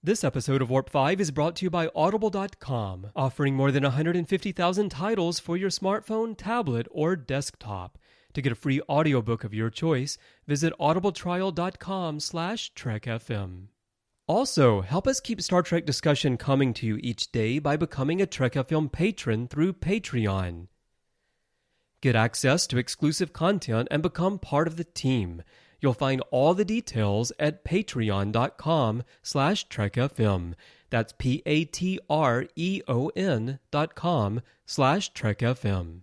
This episode of Warp 5 is brought to you by Audible.com, offering more than 150,000 titles for your smartphone, tablet, or desktop. To get a free audiobook of your choice, visit audibletrial.com/trekfm. Also, help us keep Star Trek discussion coming to you each day by becoming a Trek FM patron through Patreon. Get access to exclusive content and become part of the team. You'll find all the details at patreon.com/trekfm. That's patreon.com/trekfm.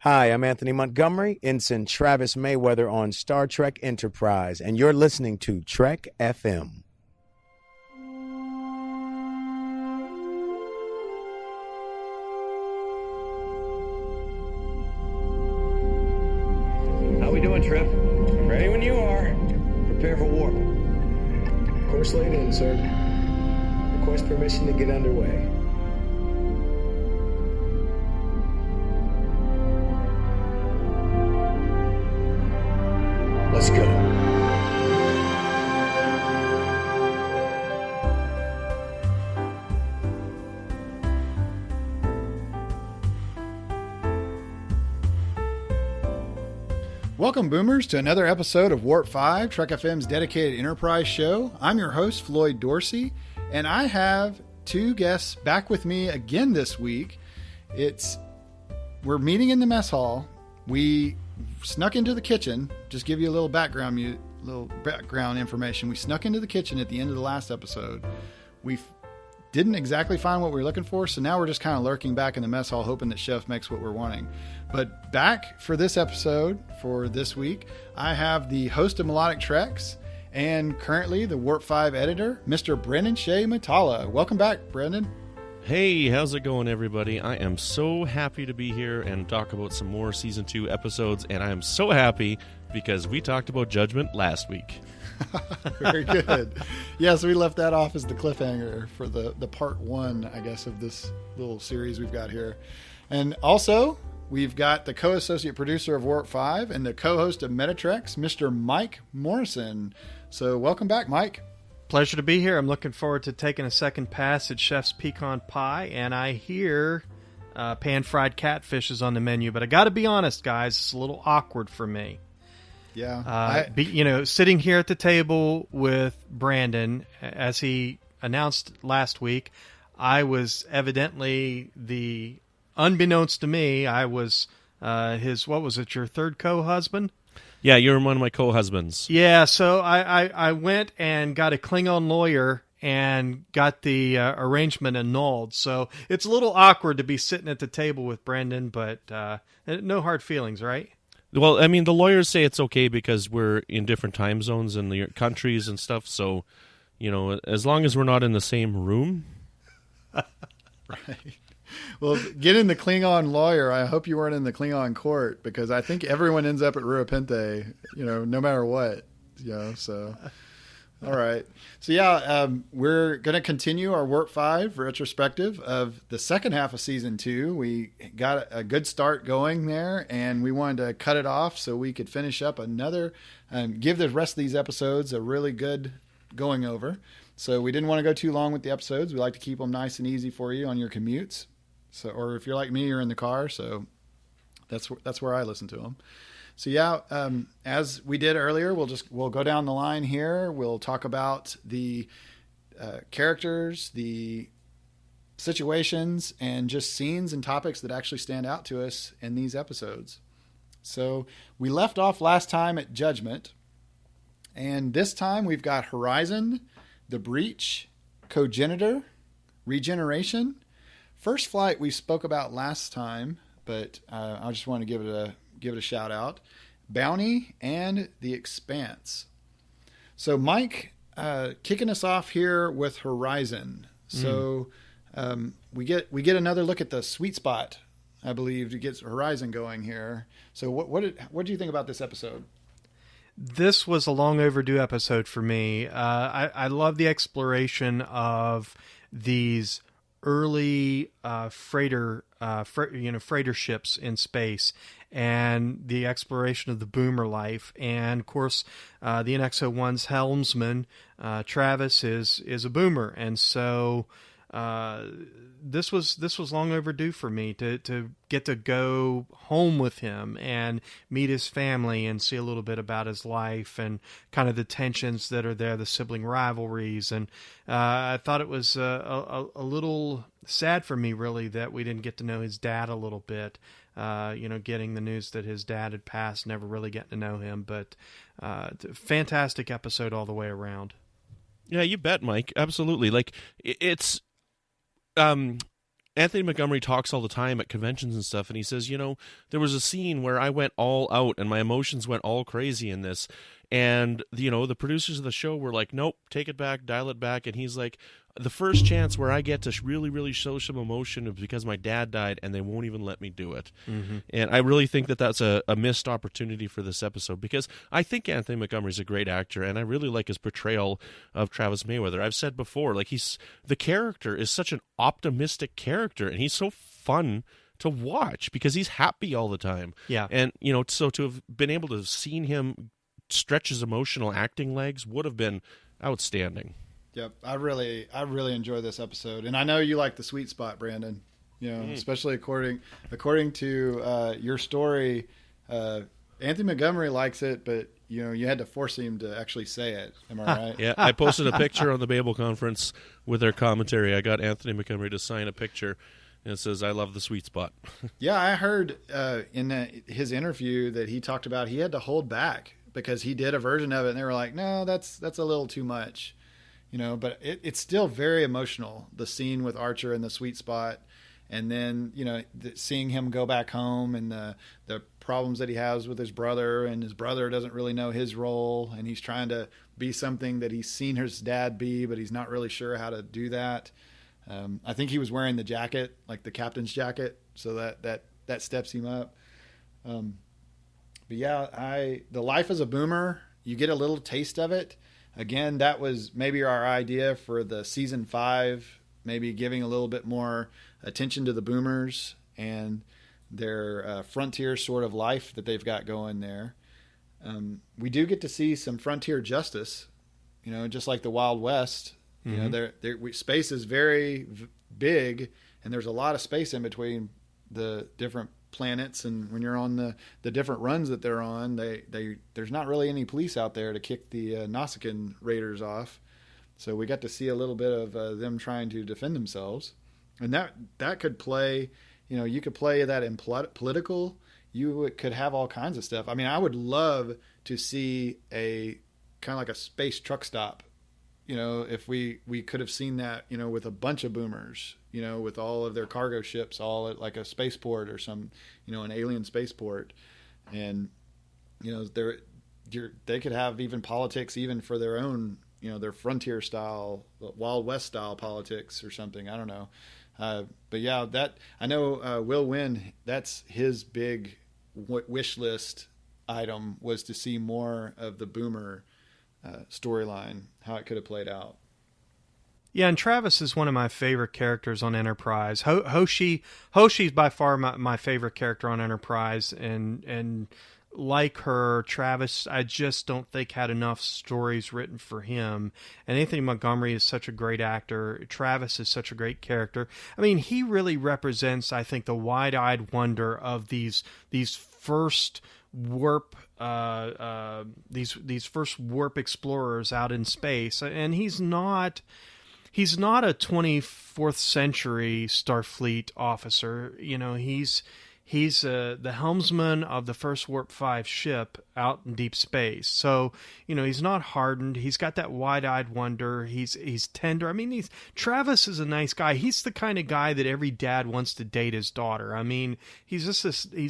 Hi, I'm Anthony Montgomery, Ensign Travis Mayweather on Star Trek Enterprise, and you're listening to Trek FM. How we doing, Tripp? Ready when you are. Prepare for warp. Course laid in, sir. Request permission to get underway. Let's go. Welcome, Boomers, to another episode of Warp 5, Trek FM's dedicated Enterprise show. I'm your host, Floyd Dorsey, and I have two guests back with me again this week. We're meeting in the mess hall. We snuck into the kitchen. Just give you a little background information. We snuck into the kitchen at the end of the last episode. We didn't exactly find what we were looking for, so now we're just kind of lurking back in the mess hall, hoping that Chef makes what we're wanting. But back for this episode, for this week, I have the host of Melodic Treks and currently the Warp 5 editor, Mr. Brandon-Shea Mutala. Welcome back, Brandon. Hey, how's it going, everybody? I am so happy to be here and talk about some more Season 2 episodes, and I am so happy because we talked about Judgment last week. Very good. Yes, we left that off as the cliffhanger for the part one, I guess, of this little series we've got here. And also, we've got the co-associate producer of Warp 5 and the co-host of Metatreks, Mr. Mike Morrison. So welcome back, Mike. Pleasure to be here. I'm looking forward to taking a second pass at Chef's Pecan Pie, and I hear pan-fried catfish is on the menu. But I got to be honest, guys, it's a little awkward for me. Yeah. Sitting here at the table with Brandon, as he announced last week, I was evidently unbeknownst to me, I was your third co-husband? Yeah, you're one of my co-husbands. Yeah, so I went and got a Klingon lawyer and got the arrangement annulled. So it's a little awkward to be sitting at the table with Brandon, but no hard feelings, right? Well, I mean, the lawyers say it's okay because we're in different time zones in the countries and stuff. So, as long as we're not in the same room. Right. Well, get in the Klingon lawyer. I hope you weren't in the Klingon court, because I think everyone ends up at Ruapente, no matter what. So... All right. So, we're going to continue our Warp 5 retrospective of the second half of Season 2. We got a good start going there, and we wanted to cut it off so we could finish up give the rest of these episodes a really good going over. So we didn't want to go too long with the episodes. We like to keep them nice and easy for you on your commutes. So, or if you're like me, you're in the car. So that's where I listen to them. So as we did earlier, we'll go down the line here. We'll talk about the characters, the situations, and just scenes and topics that actually stand out to us in these episodes. So we left off last time at Judgment, and this time we've got Horizon, The Breach, Cogenitor, Regeneration. First Flight we spoke about last time, but I just want to give it a shout out. Bounty and The Expanse. So Mike, kicking us off here with Horizon. So we get another look at the sweet spot, I believe, to get Horizon going here. So what do you think about this episode? This was a long overdue episode for me. I love the exploration of these early freighter ships in space, and the exploration of the boomer life. And of course, the NX-01's helmsman, Travis, is a boomer, and so this was long overdue for me to get to go home with him and meet his family and see a little bit about his life and kind of the tensions that are there, the sibling rivalries. And I thought it was a little sad for me, really, that we didn't get to know his dad a little bit. Getting the news that his dad had passed, never really getting to know him. But fantastic episode all the way around. Yeah, you bet, Mike. Absolutely. Like, it's... Anthony Montgomery talks all the time at conventions and stuff, and he says, there was a scene where I went all out and my emotions went all crazy in this, and the producers of the show were like, nope, take it back, dial it back. And he's like, the first chance where I get to really, really show some emotion is because my dad died, and they won't even let me do it. Mm-hmm. And I really think that that's a missed opportunity for this episode, because I think Anthony Montgomery's a great actor, and I really like his portrayal of Travis Mayweather. I've said before, like, the character is such an optimistic character, and he's so fun to watch because he's happy all the time. Yeah. And, so to have been able to have seen him stretch his emotional acting legs would have been outstanding. Yep, I really enjoy this episode, and I know you like the sweet spot, Brandon. Especially according to your story, Anthony Montgomery likes it, but you had to force him to actually say it. Am I right? Yeah, I posted a picture on the Babel conference with their commentary. I got Anthony Montgomery to sign a picture, and it says, "I love the sweet spot." Yeah, I heard in his interview that he talked about he had to hold back because he did a version of it, and they were like, "No, that's a little too much." But it's still very emotional, the scene with Archer in the sweet spot. And then, seeing him go back home and the problems that he has with his brother, and his brother doesn't really know his role, and he's trying to be something that he's seen his dad be, but he's not really sure how to do that. I think he was wearing the jacket, like the captain's jacket, so that steps him up. But yeah, the life as a boomer, you get a little taste of it. Again, that was maybe our idea for the season 5, maybe giving a little bit more attention to the boomers and their frontier sort of life that they've got going there. We do get to see some frontier justice, just like the Wild West. Mm-hmm. Space is very big, and there's a lot of space in between the different planets, and when you're on the different runs that they're on, there's not really any police out there to kick the Nausicaan raiders off. So we got to see a little bit of them trying to defend themselves, and that could play. You could play that in political. You could have all kinds of stuff. I mean, I would love to see a kind of like a space truck stop. If we could have seen that, with a bunch of boomers, with all of their cargo ships all at like a spaceport or some, an alien spaceport. And, they could have even politics even for their own, their frontier style, Wild West style politics or something. I don't know. But yeah, that I know Will Wynn, that's his big wish list item, was to see more of the boomer storyline, how it could have played out. Yeah, and Travis is one of my favorite characters on Enterprise. Hoshi's by far my favorite character on Enterprise, and like her, Travis, I just don't think had enough stories written for him. And Anthony Montgomery is such a great actor. Travis is such a great character. I mean, he really represents, I think, the wide-eyed wonder of these first warp these first warp explorers out in space. And he's not a 24th century Starfleet officer. He's the helmsman of the first Warp 5 ship out in deep space. So, he's not hardened. He's got that wide-eyed wonder. He's tender. I mean, Travis is a nice guy. He's the kind of guy that every dad wants to date his daughter. I mean, he's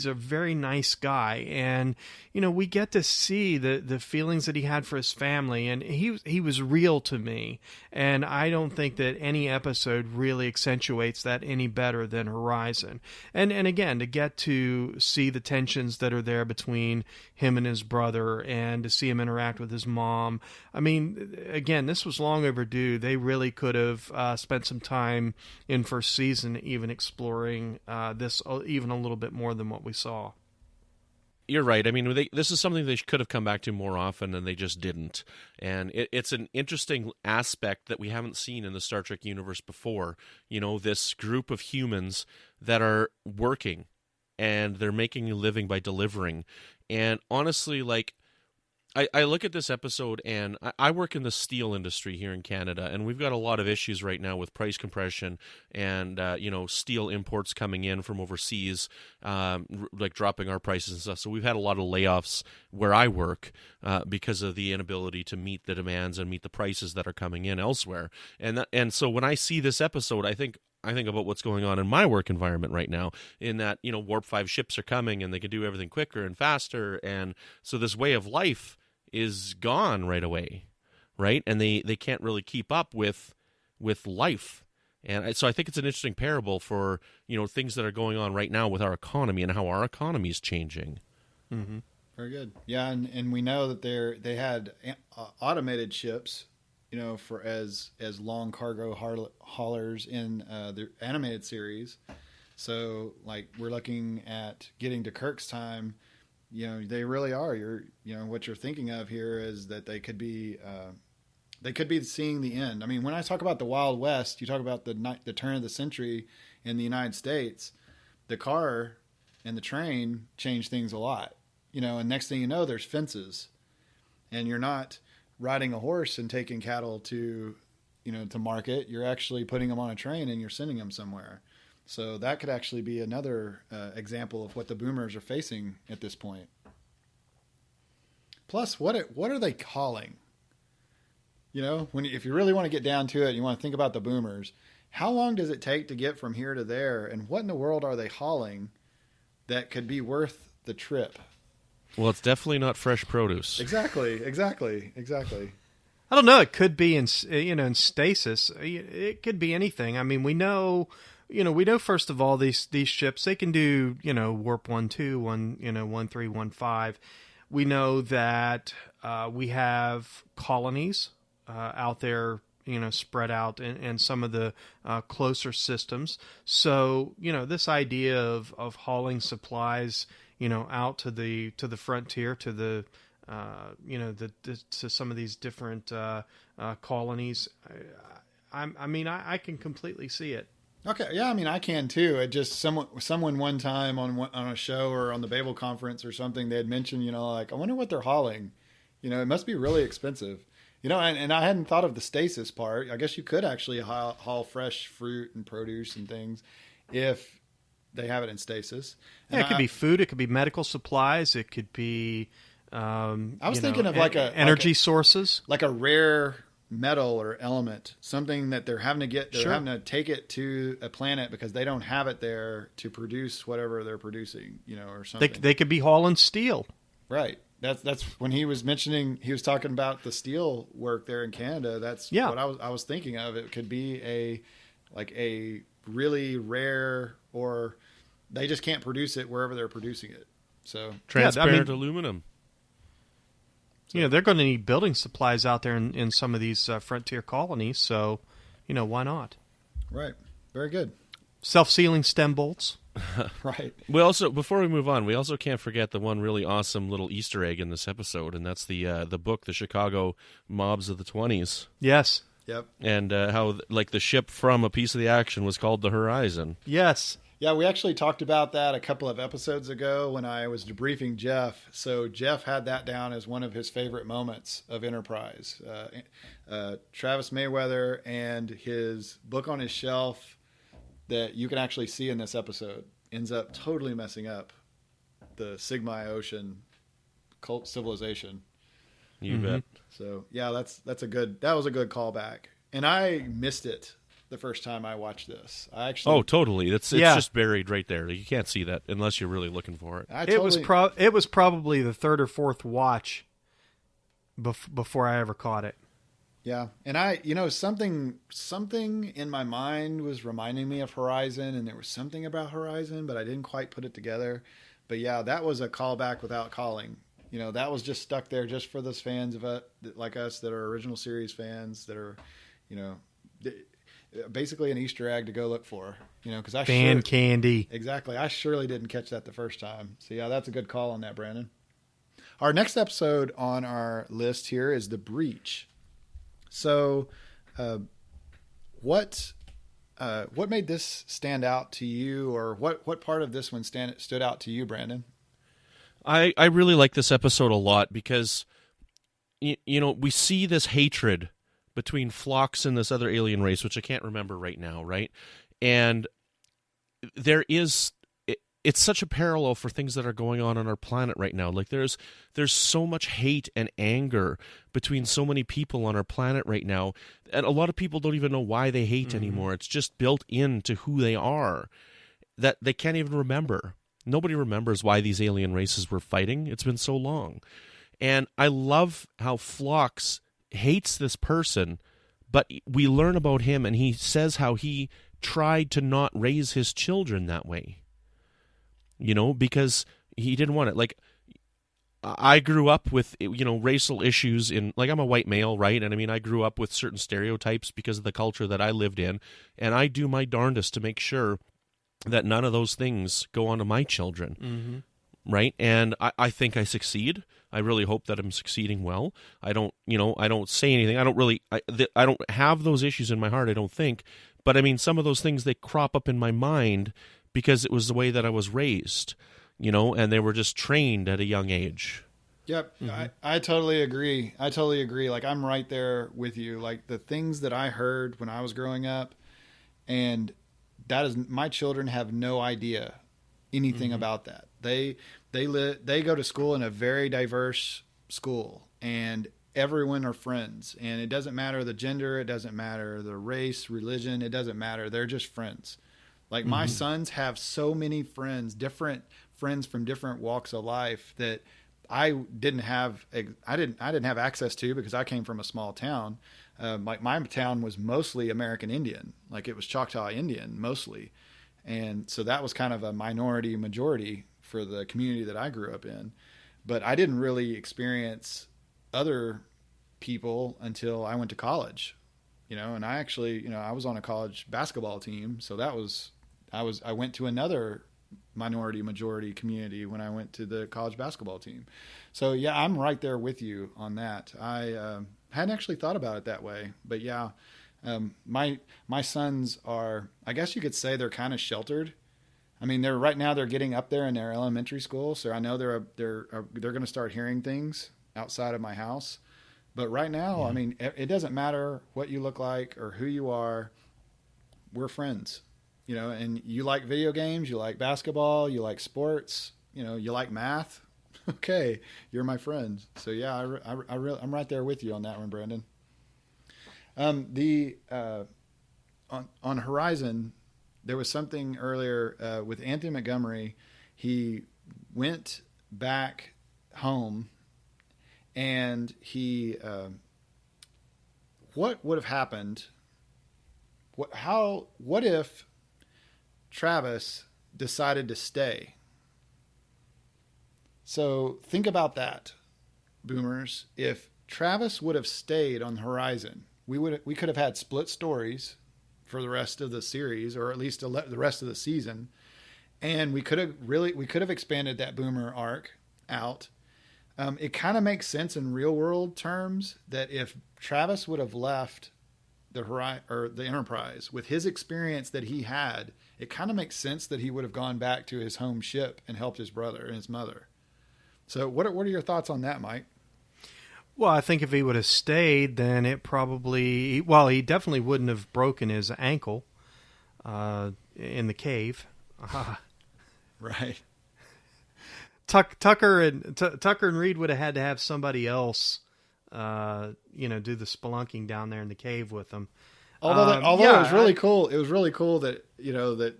a very nice guy. And, we get to see the feelings that he had for his family, and he was real to me. And I don't think that any episode really accentuates that any better than Horizon. And again, to get to see the tensions that are there between him and his brother, and to see him interact with his mom. I mean, again, this was long overdue. They really could have spent some time in first season even exploring this even a little bit more than what we saw. You're right. I mean, this is something they could have come back to more often, and they just didn't. And it's an interesting aspect that we haven't seen in the Star Trek universe before. You know, this group of humans that are working, and they're making a living by delivering. And honestly, like, I look at this episode, and I work in the steel industry here in Canada, and we've got a lot of issues right now with price compression and, steel imports coming in from overseas, like dropping our prices and stuff. So we've had a lot of layoffs where I work because of the inability to meet the demands and meet the prices that are coming in elsewhere. And so when I see this episode, I think about what's going on in my work environment right now, in that, Warp 5 ships are coming and they can do everything quicker and faster. And so this way of life is gone right away, right? And they can't really keep up with life. And so I think it's an interesting parable for, things that are going on right now with our economy and how our economy is changing. Mm-hmm. Very good. Yeah, and we know that they had automated ships, for as long cargo haulers in the animated series. So, like, we're looking at getting to Kirk's time. They really are. What you're thinking of here is that they could be seeing the end. I mean, when I talk about the Wild West, you talk about the turn of the century in the United States. The car and the train changed things a lot, and next thing you know, there's fences, and you're not riding a horse and taking cattle to market. You're actually putting them on a train and you're sending them somewhere. So that could actually be another example of what the boomers are facing at this point. Plus, what are they calling? If you really want to get down to it, you want to think about the boomers. How long does it take to get from here to there? And what in the world are they hauling that could be worth the trip? Well, it's definitely not fresh produce. Exactly. I don't know. It could be in stasis. It could be anything. I mean, we know first of all, these ships, they can do, warp 1-2, 1-3, 1-5. We know that we have colonies out there, spread out in some of the closer systems. So, this idea of hauling supplies, out to the frontier, to the to some of these different colonies, I can completely see it. Okay, yeah, I can too. It just someone one time on a show or on the Babel conference or something, they had mentioned, I wonder what they're hauling. It must be really expensive. And I hadn't thought of the stasis part. I guess you could actually haul fresh fruit and produce and things if they have it in stasis. Yeah, it could be food. It could be medical supplies. It could be. I was thinking of energy sources, like a rare metal or element, something that they're having to get. They're having to take it to a planet because they don't have it there to produce whatever they're producing, or something. They could be hauling steel, right? That's when he was talking about the steel work there in Canada. That's what I was thinking of. It could be a really rare, or they just can't produce it wherever they're producing it. So transparent aluminum. So, they're going to need building supplies out there in some of these frontier colonies. So, why not? Right. Very good. Self-sealing stem bolts. Right. We also, before we move on, we also can't forget the one really awesome little Easter egg in this episode, and that's the book, The Chicago Mobs of the 20s. Yes. Yep. And how, like, the ship from A Piece of the Action was called the Horizon. Yes. Yeah, we actually talked about that a couple of episodes ago when I was debriefing Jeff. So Jeff had that down as one of his favorite moments of Enterprise. Travis Mayweather and his book on his shelf that you can actually see in this episode ends up totally messing up the Sigma Ocean cult civilization. You bet. So yeah, that was a good callback, and I missed it the first time I watched this. Totally. It's just buried right there. You can't see that unless you're really looking for it. It was probably the third or fourth watch before I ever caught it. Yeah, and something in my mind was reminding me of Horizon, and there was something about Horizon, but I didn't quite put it together. But yeah, that was a callback without calling. That was just stuck there just for those fans of it, like us that are original series fans that are, basically an Easter egg to go look for, because candy. Exactly. I surely didn't catch that the first time. So yeah, that's a good call on that, Brandon. Our next episode on our list here is The Breach. So, what made this stand out to you, or what part of this one stood out to you, Brandon? I really like this episode a lot because, we see this hatred between Phlox and this other alien race, which I can't remember right now, right? And it's such a parallel for things that are going on our planet right now. Like there's so much hate and anger between so many people on our planet right now, and a lot of people don't even know why they hate anymore. It's just built into who they are that they can't even remember. Nobody remembers why these alien races were fighting. It's been so long. And I love how Phlox hates this person, but we learn about him, and he says how he tried to not raise his children that way. Because he didn't want it. Like, I grew up with, racial issues like, I'm a white male, right? And I mean, I grew up with certain stereotypes because of the culture that I lived in. And I do my darndest to make sure that none of those things go on to my children. Right? And I think I succeed. I really hope that I'm succeeding well. I don't say anything. I don't have those issues in my heart, I don't think. But I mean, some of those things, they crop up in my mind because it was the way that I was raised, and they were just trained at a young age. Yep. I totally agree. Like, I'm right there with you. Like, the things that I heard when I was growing up, and my children have no idea anything about that. They go to school in a very diverse school, and everyone are friends, and it doesn't matter the gender, it doesn't matter the race, religion, it doesn't matter. They're just friends. Like, my sons have so many friends, different friends from different walks of life that I didn't have access to because I came from a small town. Like, my town was mostly American Indian, like it was Choctaw Indian mostly. And so that was kind of a minority majority for the community that I grew up in. But I didn't really experience other people until I went to college, and I actually, I was on a college basketball team. So I went to another minority majority community when I went to the college basketball team. So yeah, I'm right there with you on that. I hadn't actually thought about it that way, but yeah, my sons are, I guess you could say, they're kind of sheltered. I mean, they're getting up there in their elementary school, so I know they're going to start hearing things outside of my house. But right now, I mean, it doesn't matter what you look like or who you are. We're friends, and you like video games, you like basketball, you like sports, you like math. Okay, you're my friend. So yeah, I'm right there with you on that one, Brandon. On Horizon, there was something earlier with Anthony Montgomery. He went back home, and what would have happened? What if Travis decided to stay? So think about that, boomers. If Travis would have stayed on Horizon, we could have had split stories for the rest of the series, or at least the rest of the season, and we could have expanded that boomer arc out. It kind of makes sense in real world terms that if Travis would have left the Enterprise with his experience that he had, it kind of makes sense that he would have gone back to his home ship and helped his brother and his mother. So what are your thoughts on that, Mike? Well, I think if he would have stayed, then he definitely wouldn't have broken his ankle in the cave. Right. Tucker and Reed would have had to have somebody else, do the spelunking down there in the cave with them. Although it was really cool. It was really cool that that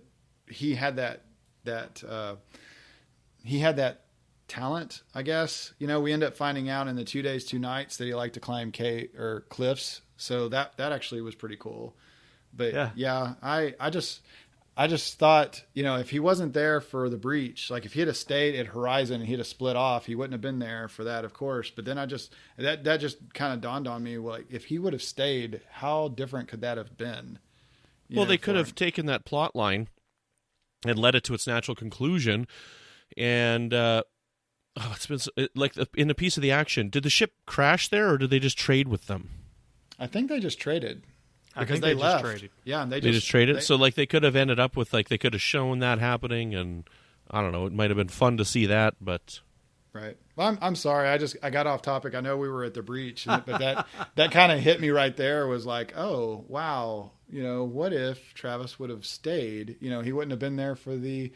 he had that talent, I guess. We end up finding out in the 2 days, 2 nights that he liked to climb cliffs. So that actually was pretty cool. But yeah, I just thought, if he wasn't there for the breach, like if he'd have stayed at Horizon and he'd have split off, he wouldn't have been there for that, of course. But then that just kind of dawned on me, like if he would have stayed, how different could that have been? Well, they could have taken that plot line and led it to its natural conclusion. And it's been in a piece of the action. Did the ship crash there, or did they just trade with them? I think they just traded. I think they just left. traded. Yeah, and They just traded. So they could have ended up with they could have shown that happening, and I don't know. It might have been fun to see that, but. Right. Well, I'm sorry. I got off topic. I know we were at the breach, but that kind of hit me right there. Was like, oh wow, what if Travis would have stayed? He wouldn't have been there for the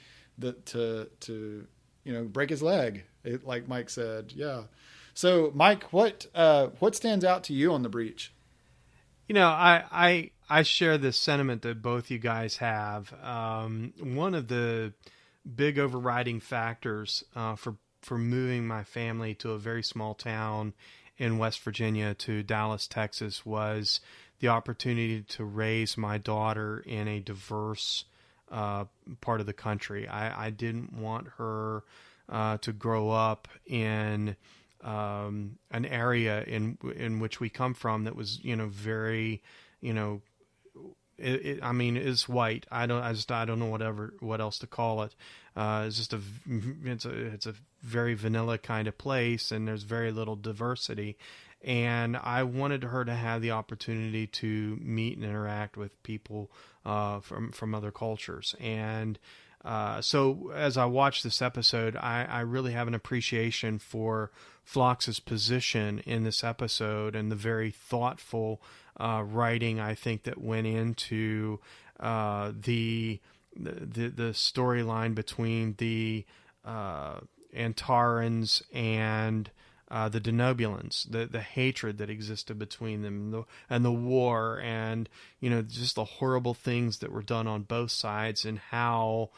to break his leg, like Mike said. Yeah. So Mike, what stands out to you on the breach? I share this sentiment that both you guys have. One of the big overriding factors for moving my family to a very small town in West Virginia to Dallas, Texas, was the opportunity to raise my daughter in a diverse part of the country. I didn't want her to grow up in an area in which we come from that was very is white. I don't know what else to call it. It's a very vanilla kind of place, and there's very little diversity. And I wanted her to have the opportunity to meet and interact with people from other cultures. And so as I watch this episode, I really have an appreciation for Phlox's position in this episode and the very thoughtful writing, I think, that went into the storyline between the Antarans and the Denobulans, the hatred that existed between them, and the war, and just the horrible things that were done on both sides, and how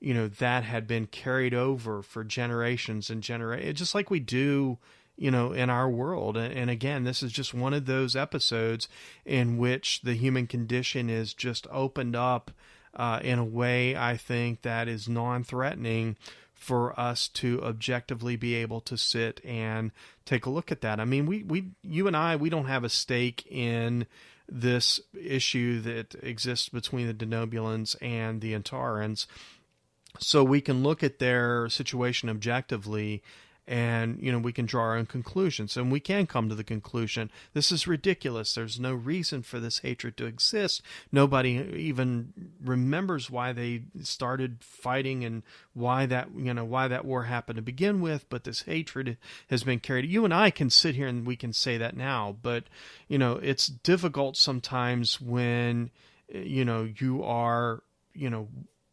that had been carried over for generations and generations, just like we do in our world. And again, this is just one of those episodes in which the human condition is just opened up in a way, I think, that is non-threatening for us to objectively be able to sit and take a look at that. I mean, you and I, we don't have a stake in this issue that exists between the Denobulans and the Antarans, so we can look at their situation objectively, and we can draw our own conclusions, and we can come to the conclusion this is ridiculous. There's no reason for this hatred to exist. Nobody even remembers why they started fighting and why that war happened to begin with. But this hatred has been carried. You and I can sit here and we can say that now, but it's difficult sometimes when you are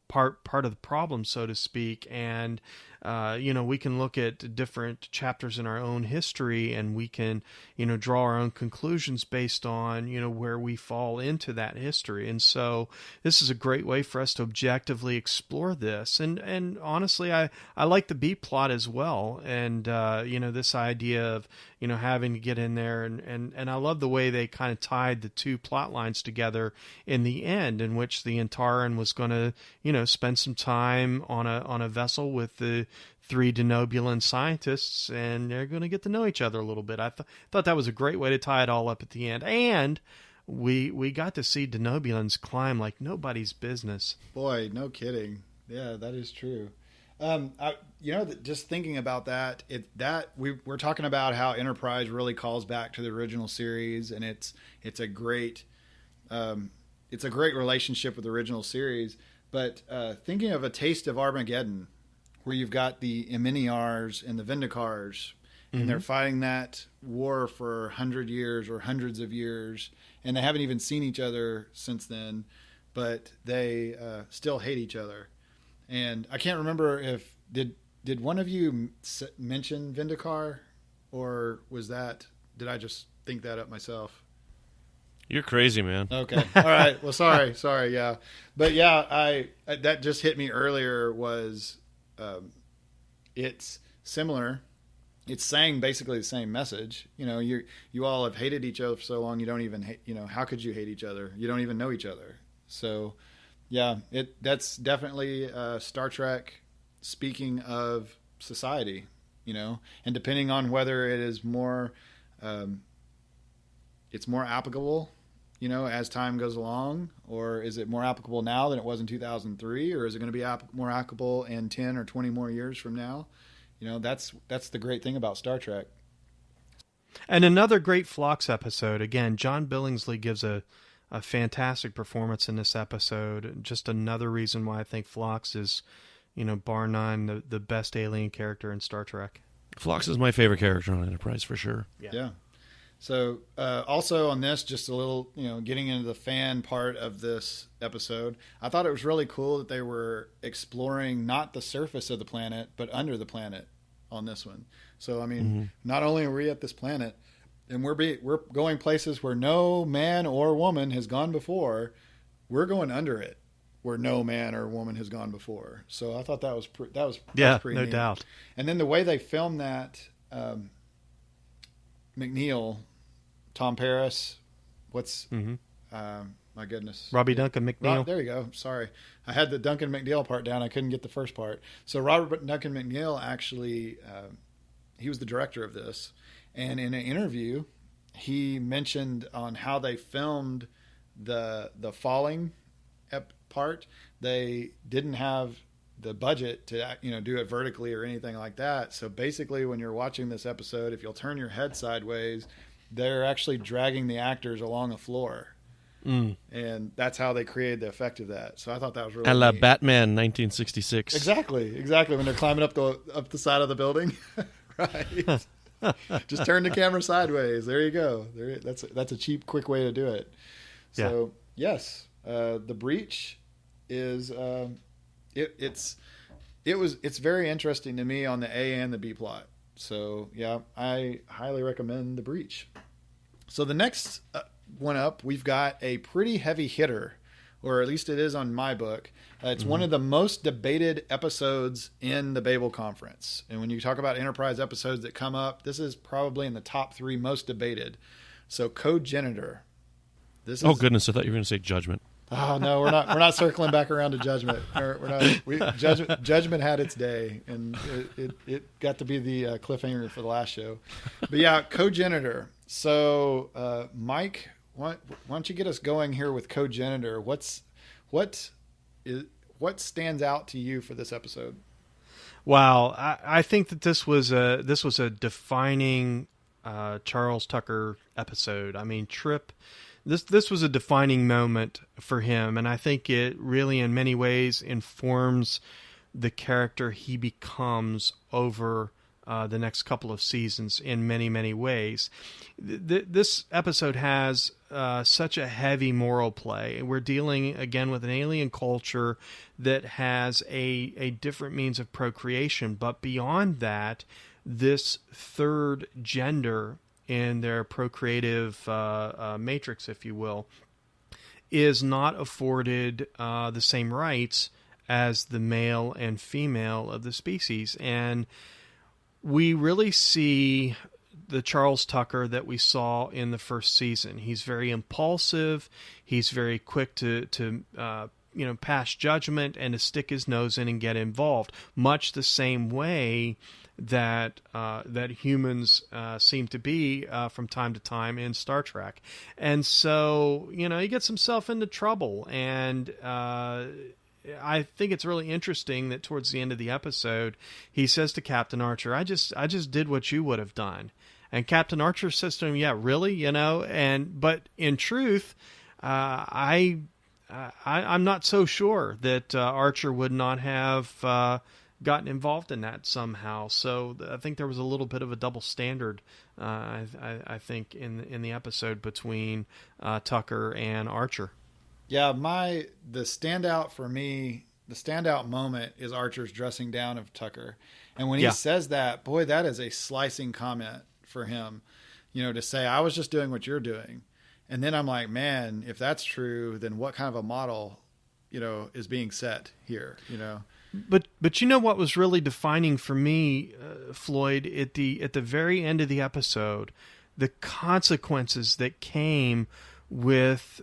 part of the problem, so to speak, and we can look at different chapters in our own history, and we can draw our own conclusions based on where we fall into that history. And so this is a great way for us to objectively explore this, and honestly, I like the B plot as well, and this idea of having to get in there, and I love the way they kind of tied the two plot lines together in the end, in which the Antaran was going to spend some time on a vessel with the three Denobulan scientists, and they're going to get to know each other a little bit. I thought that was a great way to tie it all up at the end, and we got to see Denobulans climb like nobody's business. Boy, no kidding. Yeah, that is true. Just thinking about that, we're talking about how Enterprise really calls back to the original series, and it's a great relationship with the original series. But thinking of A Taste of Armageddon, where you've got the Eminiars and the Vindicars, and they're fighting that war for 100 years or hundreds of years, and they haven't even seen each other since then, but they still hate each other. And I can't remember if did one of you mention Vindicar, or did I just think that up myself? You're crazy, man. Okay. All right. Well, sorry. Yeah. But yeah, that just hit me earlier was, it's similar. It's saying basically the same message. You all have hated each other for so long. You don't even hate, how could you hate each other? You don't even know each other. So yeah, that's definitely Star Trek speaking of society, and depending on whether it is more, it's more applicable as time goes along, or is it more applicable now than it was in 2003, or is it going to be more applicable in 10 or 20 more years from now? That's the great thing about Star Trek. And another great Phlox episode. Again, John Billingsley gives a fantastic performance in this episode. Just another reason why I think Phlox is, bar none, the best alien character in Star Trek. Phlox is my favorite character on Enterprise for sure. Yeah. So also on this, just a little, getting into the fan part of this episode, I thought it was really cool that they were exploring not the surface of the planet, but under the planet on this one. So, I mean, not only are we at this planet, and we're going places where no man or woman has gone before, we're going under it where no man or woman has gone before. So I thought that was pretty no neat. doubt. And then the way they filmed that, McNeil, Tom Paris, my goodness. Robbie Duncan McNeil. There you go. Sorry. I had the Duncan McNeil part down. I couldn't get the first part. So Robert Duncan McNeil actually, he was the director of this. And in an interview, he mentioned on how they filmed the falling part. They didn't have the budget to do it vertically or anything like that. So basically, when you're watching this episode, if you'll turn your head sideways, they're actually dragging the actors along a floor. And that's how they created the effect of that. So I thought that was really la neat. Batman 1966. Exactly. When they're climbing up the side of the building. Right. Just turn the camera sideways. There you go. That's a cheap, quick way to do it. So yes, the breach is it's very interesting to me on the A and the B plot. So yeah, I highly recommend the breach. So the next one up, we've got a pretty heavy hitter, or at least it is on my book. It's one of the most debated episodes in the Babel Conference. And when you talk about Enterprise episodes that come up, this is probably in the top 3 most debated. So Cogenitor. Oh goodness, I thought you were going to say Judgment. Oh no, we're not circling back around to Judgment. Judgment had its day, and it got to be the cliffhanger for the last show. But yeah, Cogenitor. So Mike, why don't you get us going here with Cogenitor? What stands out to you for this episode? Wow, I think that this was a defining Charles Tucker episode. I mean, Tripp. This was a defining moment for him, and I think it really, in many ways, informs the character he becomes over the next couple of seasons in many, many ways. This episode has such a heavy moral play. We're dealing, again, with an alien culture that has a different means of procreation, but beyond that, this third gender in their procreative matrix, if you will, is not afforded the same rights as the male and female of the species. And we really see the Charles Tucker that we saw in the first season. He's very impulsive. He's very quick to pass judgment and to stick his nose in and get involved, much the same way that humans seem to be from time to time in Star Trek. And so, he gets himself into trouble. And I think it's really interesting that towards the end of the episode, he says to Captain Archer, I just did what you would have done. And Captain Archer says to him, yeah, really? But in truth, I'm not so sure that Archer would not have gotten involved in that somehow. So I think there was a little bit of a double standard, I think, in the episode between Tucker and Archer. Yeah, the standout for me, the standout moment is Archer's dressing down of Tucker. And when he says that, boy, that is a slicing comment for him, to say, I was just doing what you're doing. And then I'm like, man, if that's true, then what kind of a model, is being set here, But what was really defining for me, Floyd, at the very end of the episode, the consequences that came with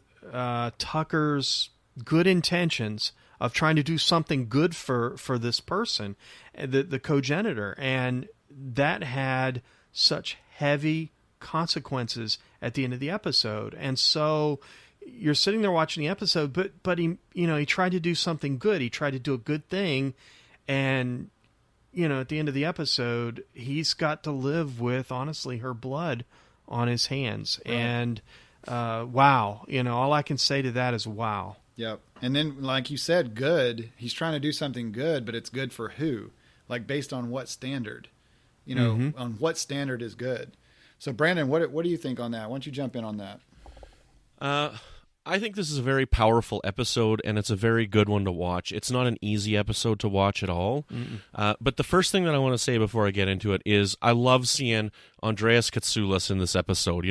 Tucker's good intentions of trying to do something good for this person, the Cogenitor, and that had such heavy consequences at the end of the episode. And so you're sitting there watching the episode, but he, he tried to do something good. He tried to do a good thing, and at the end of the episode, he's got to live with, honestly, her blood on his hands. Right. And wow, all I can say to that is wow. Yep. And then, like you said, good. He's trying to do something good, but it's good for who? Like, based on what standard? On what standard is good? So, Brandon, what do you think on that? Why don't you jump in on that? I think this is a very powerful episode, and it's a very good one to watch. It's not an easy episode to watch at all. But the first thing that I want to say before I get into it is I love seeing Andreas Katsoulis in this episode.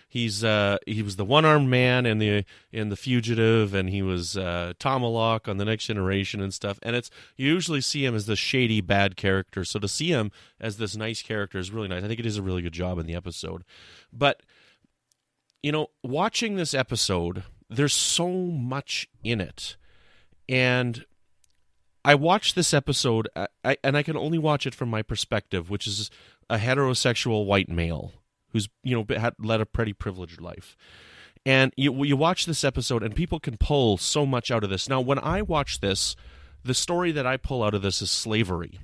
He was the one-armed man in the Fugitive, and he was Tomalak on The Next Generation and stuff. And you usually see him as the shady, bad character. So to see him as this nice character is really nice. I think it is a really good job in the episode. But watching this episode, there's so much in it. And I watched this episode, and I can only watch it from my perspective, which is a heterosexual white male who's, led a pretty privileged life. And you watch this episode, and people can pull so much out of this. Now, when I watch this, the story that I pull out of this is slavery.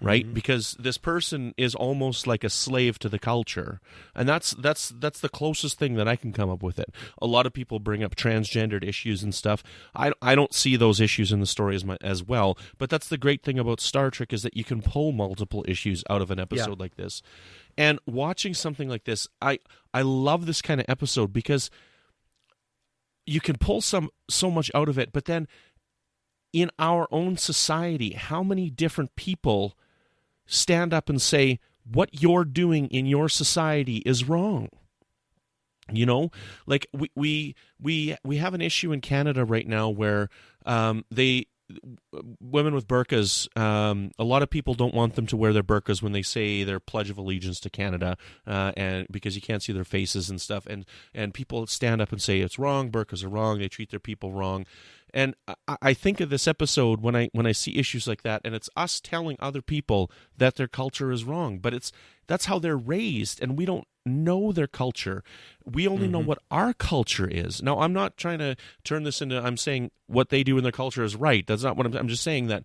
Right, because this person is almost like a slave to the culture, and that's the closest thing that I can come up with it. A lot of people bring up transgendered issues and stuff. I don't see those issues in the story as well. But that's the great thing about Star Trek, is that you can pull multiple issues out of an episode like this. And watching something like this, I love this kind of episode because you can pull so much out of it. But then in our own society, how many different people stand up and say what you're doing in your society is wrong? Like we have an issue in Canada right now where women with burqas, a lot of people don't want them to wear their burqas when they say their Pledge of Allegiance to Canada, and because you can't see their faces and stuff, and people stand up and say it's wrong, burqas are wrong, they treat their people wrong. And I think of this episode when I see issues like that, and it's us telling other people that their culture is wrong, but that's how they're raised, and we don't know their culture. We only know what our culture is. Now, I'm not trying to turn this into, I'm saying what they do in their culture is right. That's not what I'm just saying that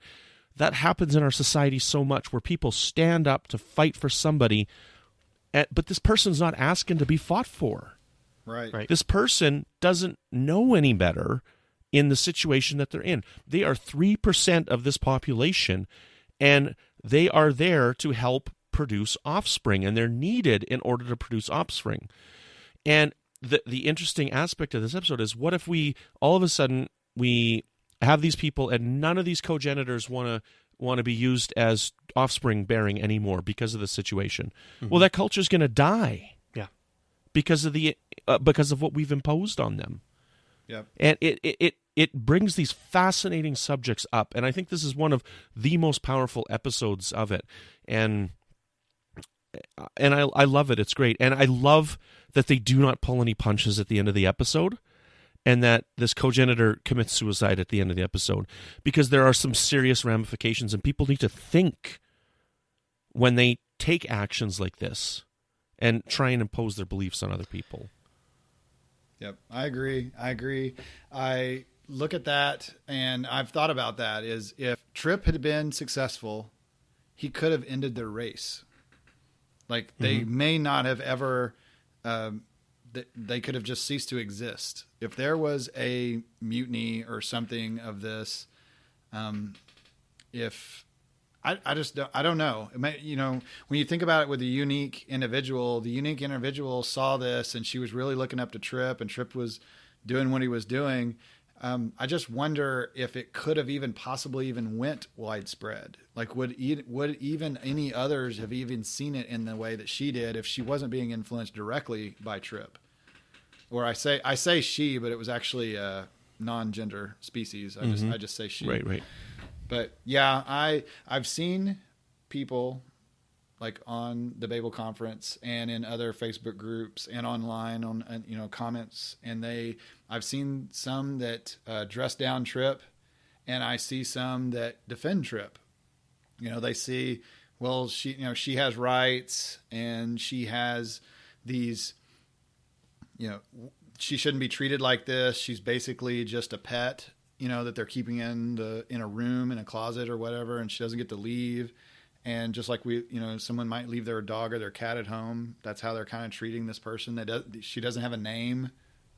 happens in our society so much, where people stand up to fight for somebody, but this person's not asking to be fought for. Right. This person doesn't know any better in the situation that they're in. They are 3% of this population, and they are there to help produce offspring, and they're needed in order to produce offspring. And the interesting aspect of this episode is, what if we all of a sudden we have these people and none of these cogenitors want to be used as offspring bearing anymore because of the situation? Well, that culture is going to die. Yeah, because of what we've imposed on them. Yep. And it brings these fascinating subjects up, and I think this is one of the most powerful episodes of it. And I love it. It's great. And I love that they do not pull any punches at the end of the episode, and that this cogenitor commits suicide at the end of the episode, because there are some serious ramifications, and people need to think when they take actions like this and try and impose their beliefs on other people. Yep, I agree. I look at that, and I've thought about that, is if Tripp had been successful, he could have ended their race. Like, they may not have ever, they could have just ceased to exist. If there was a mutiny or something of this, I don't know. It may, when you think about it with the unique individual saw this, and she was really looking up to Tripp, and Tripp was doing what he was doing. I just wonder if it could have even possibly even went widespread. Like, would even any others have even seen it in the way that she did if she wasn't being influenced directly by Tripp? Or I say she, but it was actually a non-gender species. I just say she. Right. But yeah, I've seen people like on the Babel conference and in other Facebook groups and online on comments, and I've seen some that dress down Tripp, and I see some that defend Tripp. They see, well, she has rights, and she has these she shouldn't be treated like this. She's basically just a pet, that they're keeping in a room, in a closet or whatever, and she doesn't get to leave. And just like someone might leave their dog or their cat at home, that's how they're kind of treating this person. She doesn't have a name.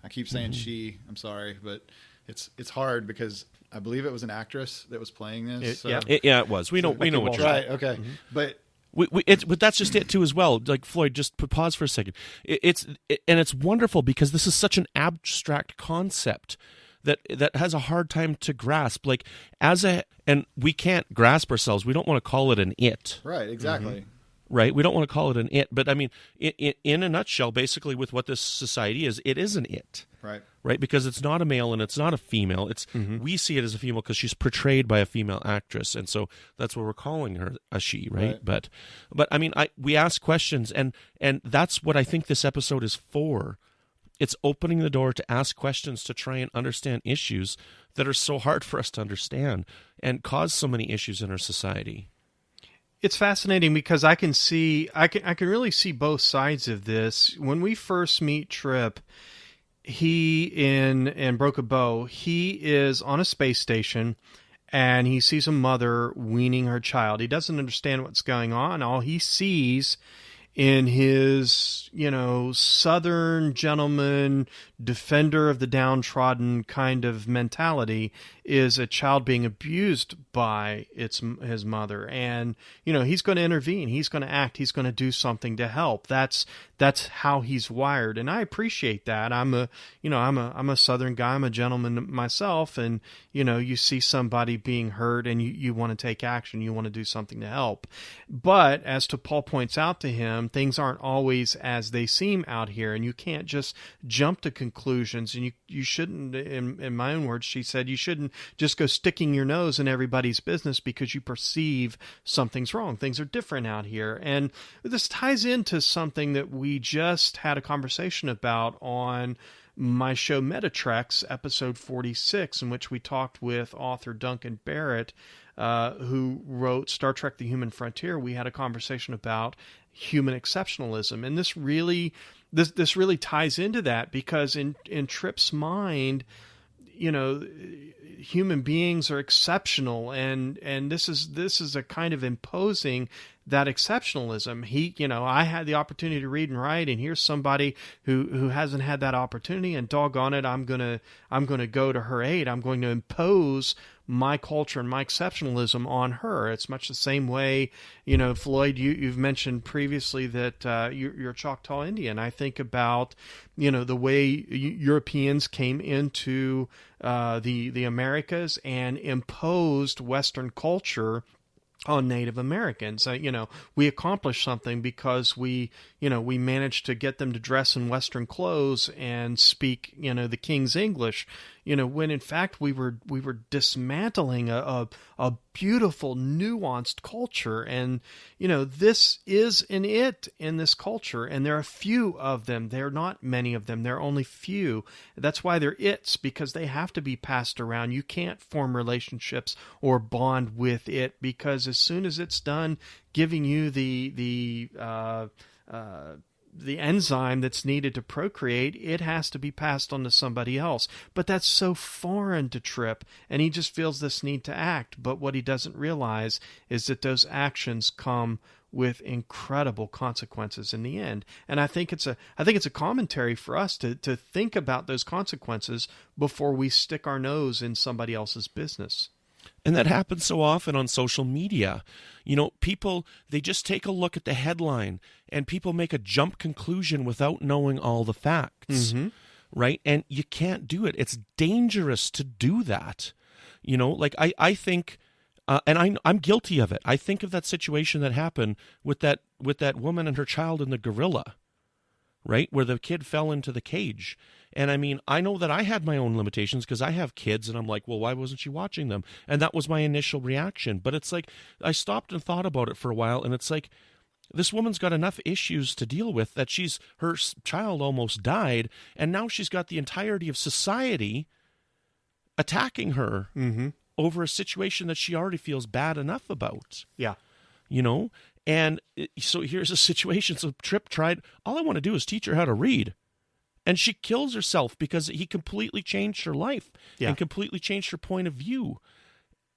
I keep saying she. I'm sorry, but it's hard because I believe it was an actress that was playing this. It was. We know what you're right. Okay, but. But that's just it too as well. Like Floyd, just pause for a second. It's wonderful because this is such an abstract concept that has a hard time to grasp. Like and we can't grasp ourselves. We don't want to call it an it. Right. Exactly. Right. We don't want to call it an it. But I mean, in a nutshell, basically, with what this society is, it is an it. Right. Right, because it's not a male and it's not a female. It's we see it as a female because she's portrayed by a female actress, and so that's what we're calling her a she, right? But I mean, we ask questions, and that's what I think this episode is for. It's opening the door to ask questions to try and understand issues that are so hard for us to understand and cause so many issues in our society. It's fascinating because I can really see both sides of this. When we first meet Tripp, he in Broke a Bow, he is on a space station and he sees a mother weaning her child. He doesn't understand what's going on. All he sees in his, Southern gentleman, defender of the downtrodden kind of mentality is a child being abused by his mother. And, he's going to intervene. He's going to act. He's going to do something to help. That's how he's wired. And I appreciate that. I'm a Southern guy. I'm a gentleman myself. And, you see somebody being hurt and you want to take action. You want to do something to help. But as Paul points out to him, things aren't always as they seem out here. And you can't just jump to conclusions. And you shouldn't, in my own words, she said, you shouldn't just go sticking your nose in everybody's business because you perceive something's wrong. Things are different out here. And this ties into something that we just had a conversation about on my show Melodic Treks, episode 46, in which we talked with author Duncan Barrett, who wrote Star Trek The Human Frontier. We had a conversation about human exceptionalism. And this really ties into that because in Tripp's mind, human beings are exceptional, and this is a kind of imposing that exceptionalism. I had the opportunity to read and write, and here's somebody who hasn't had that opportunity, and doggone it, I'm gonna go to her aid. I'm going to impose my culture and my exceptionalism on her. It's much the same way, Floyd, you've mentioned previously that you're a Choctaw Indian. I think about, the way Europeans came into the Americas and imposed Western culture on Native Americans. We accomplished something because we managed to get them to dress in Western clothes and speak, the King's English, when in fact we were dismantling a beautiful, nuanced culture. And, this is an it in this culture. And there are few of them. There are not many of them. There are only few. That's why they're its, because they have to be passed around. You can't form relationships or bond with it, because as soon as it's done giving you the enzyme that's needed to procreate, it has to be passed on to somebody else. But that's so foreign to Tripp, and he just feels this need to act. But what he doesn't realize is that those actions come with incredible consequences in the end. And I think it's a commentary for us to think about those consequences before we stick our nose in somebody else's business. And that happens so often on social media. People, they just take a look at the headline and people make a jump conclusion without knowing all the facts, right? And you can't do it. It's dangerous to do that. I think, and I'm guilty of it. I think of that situation that happened with that woman and her child in the gorilla, right? Where the kid fell into the cage. And I mean, I know that I had my own limitations because I have kids, and I'm like, well, why wasn't she watching them? And that was my initial reaction. But it's like, I stopped and thought about it for a while, and it's like, this woman's got enough issues to deal with that her child almost died, and now she's got the entirety of society attacking her over a situation that she already feels bad enough about. Yeah. And so here's a situation. So Tripp tried, all I want to do is teach her how to read. And she kills herself because he completely changed her life and completely changed her point of view.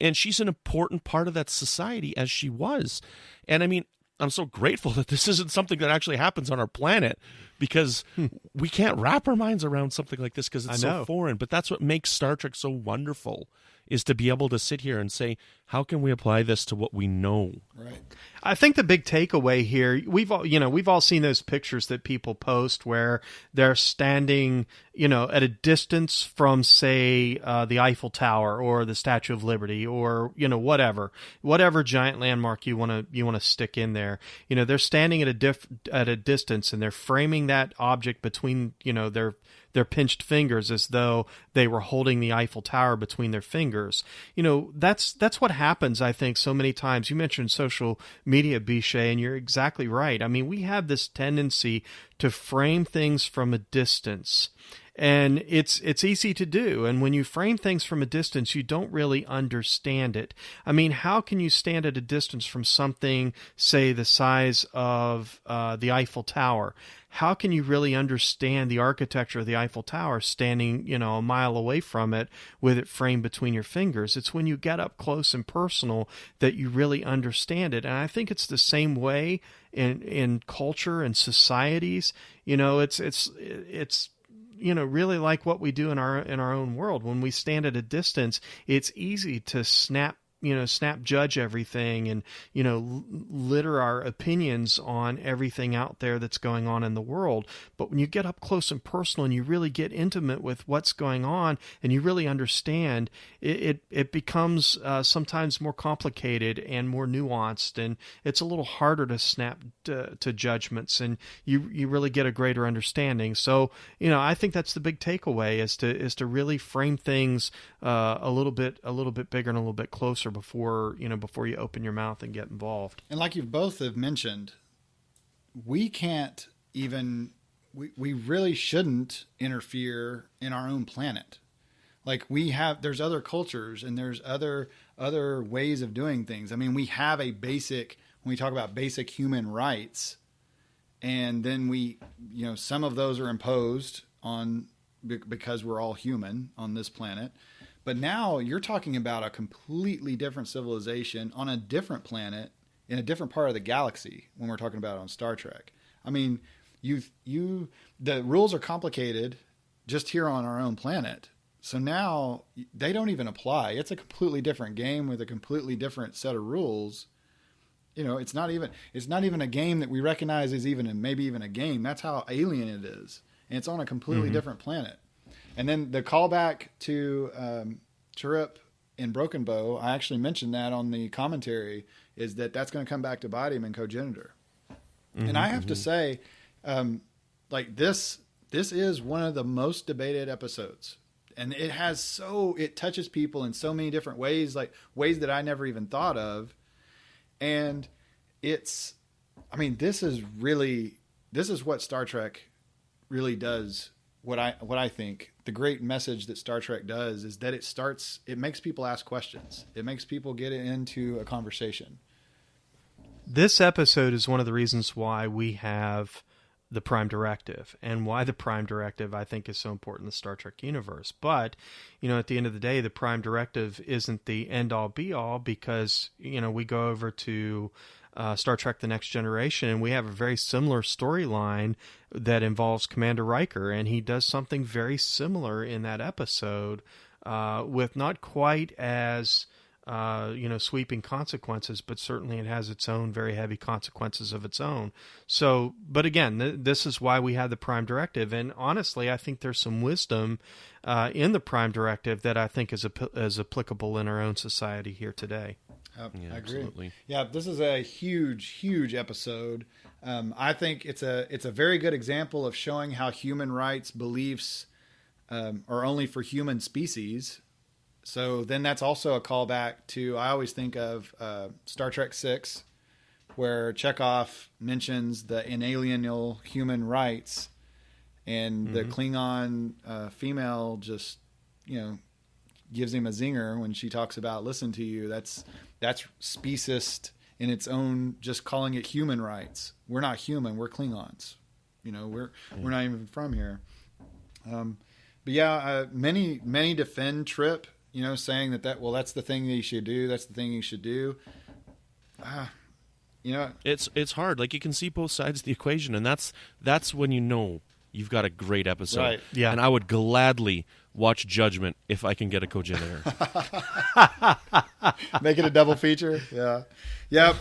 And she's an important part of that society as she was. And I mean, I'm so grateful that this isn't something that actually happens on our planet, because we can't wrap our minds around something like this because it's so foreign. But that's what makes Star Trek so wonderful, is to be able to sit here and say, how can we apply this to what we know? Right. I think the big takeaway here, we've all seen those pictures that people post where they're standing, at a distance from, say, the Eiffel Tower or the Statue of Liberty, or whatever giant landmark you want to stick in there. They're standing at a distance, and they're framing that object between their pinched fingers as though they were holding the Eiffel Tower between their fingers. That's what happens, I think, so many times. You mentioned social media, Brandon-Shea, and you're exactly right. I mean, we have this tendency to frame things from a distance. And it's easy to do. And when you frame things from a distance, you don't really understand it. I mean, how can you stand at a distance from something, say, the size of the Eiffel Tower? How can you really understand the architecture of the Eiffel Tower standing, a mile away from it with it framed between your fingers? It's when you get up close and personal that you really understand it. And I think it's the same way in culture and societies. It's really like what we do in our own world. When we stand at a distance, it's easy to snap judge everything and, litter our opinions on everything out there that's going on in the world. But when you get up close and personal and you really get intimate with what's going on and you really understand, it becomes sometimes more complicated and more nuanced, and it's a little harder to snap to judgments, and you really get a greater understanding. So, I think that's the big takeaway, is to really frame things a little bit bigger and a little bit closer before you open your mouth and get involved. And like you both have mentioned, we can't even, we really shouldn't interfere in our own planet. Like there's other cultures and there's other ways of doing things. I mean, we have when we talk about basic human rights, and then some of those are imposed on because we're all human on this planet. But now you're talking about a completely different civilization on a different planet in a different part of the galaxy when we're talking about it on Star Trek. I mean, the rules are complicated just here on our own planet. So now they don't even apply. It's a completely different game with a completely different set of rules. It's not even a game that we recognize as maybe even a game. That's how alien it is. And it's on a completely different planet. And then the callback to Tripp in Broken Bow, I actually mentioned that on the commentary, is that's going to come back to bite him in Cogenitor. And I have to say, this is one of the most debated episodes. And it touches people in so many different ways, like ways that I never even thought of. And this is what Star Trek really does. What I think the great message that Star Trek does is that it makes people ask questions. It makes people get into a conversation. This episode is one of the reasons why we have the Prime Directive, and why the Prime Directive, I think, is so important in the Star Trek universe. But, at the end of the day, the Prime Directive isn't the end-all, be-all, because, we go over to Star Trek The Next Generation, and we have a very similar storyline that involves Commander Riker, and he does something very similar in that episode, with not quite as sweeping consequences, but certainly it has its own very heavy consequences of its own. So, but again, this is why we have the Prime Directive, and honestly, I think there's some wisdom in the Prime Directive that I think is applicable in our own society here today. I agree. Absolutely. Yeah, this is a huge episode. I think it's a very good example of showing how human rights beliefs are only for human species. So then that's also a callback to, I always think of Star Trek VI, where Chekhov mentions the inalienable human rights, and the Klingon female just, gives him a zinger when she talks about listen to you. That's speciest in its own, just calling it human rights. We're not human. We're Klingons. We're not even from here. But yeah, many defend Tripp, saying that's the thing that you should do. That's the thing you should do. It's hard. Like, you can see both sides of the equation, and that's when you've got a great episode. Right. Yeah. And I would gladly watch Judgment if I can get a Cogenitor. Make it a double feature. Yeah. Yeah.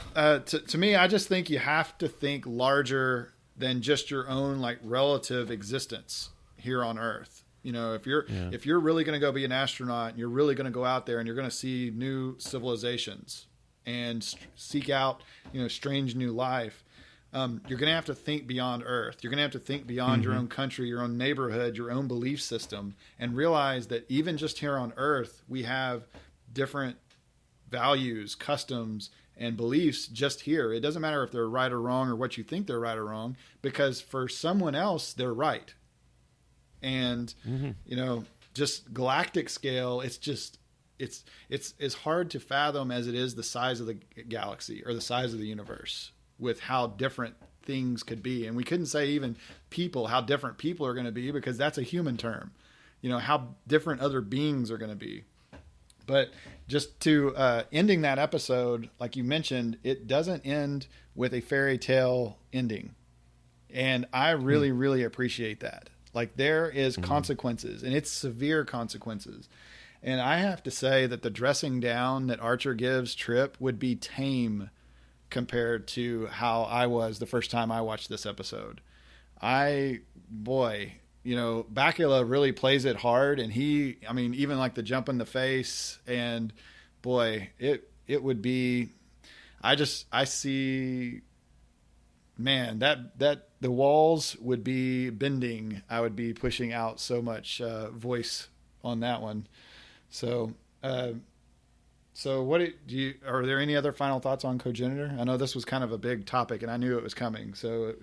To me, I just think you have to think larger than just your own relative existence here on Earth. If you're really going to go be an astronaut and you're really going to go out there and you're going to see new civilizations and seek out, strange new life, you're going to have to think beyond Earth. You're going to have to think beyond your own country, your own neighborhood, your own belief system, and realize that even just here on Earth, we have different values, customs, and beliefs just here. It doesn't matter if they're right or wrong or what you think they're right or wrong, because for someone else, they're right. And, just galactic scale, it's as hard to fathom as it is the size of the galaxy or the size of the universe, with how different things could be. And we couldn't say even how different people are going to be, because that's a human term, how different other beings are going to be. But just to ending that episode, like you mentioned, it doesn't end with a fairy tale ending. And I really, really appreciate that. Like, there is consequences, and it's severe consequences. And I have to say that the dressing down that Archer gives Tripp would be tame compared to how I was the first time I watched this episode. Bakula really plays it hard, and even like the jump in the face, and boy, it would be, I see, man, that the walls would be bending. I would be pushing out so much voice on that one. So are there any other final thoughts on Cogenitor? I know this was kind of a big topic, and I knew it was coming. So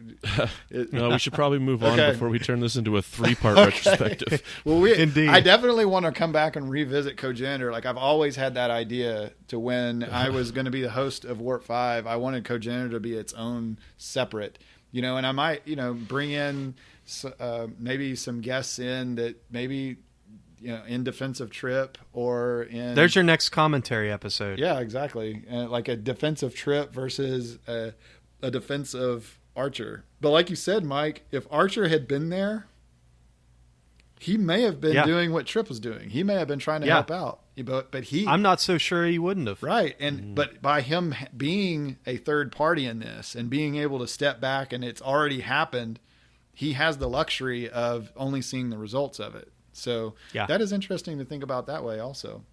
no, we should probably move on before we turn this into a 3-part retrospective. Well, Indeed. I definitely want to come back and revisit Cogenitor. Like, I've always had that idea to when I was going to be the host of Warp 5, I wanted Cogenitor to be its own separate, and I might, bring in maybe some guests in that maybe, in defense of Tripp, or in... There's your next commentary episode. Yeah, exactly. Like a defense of Tripp versus a defense of Archer. But like you said, Mike, if Archer had been there, he may have been doing what Tripp was doing. He may have been trying to help out. But I'm not so sure he wouldn't have. Right. And but by him being a third party in this and being able to step back, and it's already happened, he has the luxury of only seeing the results of it. So that is interesting to think about that way also.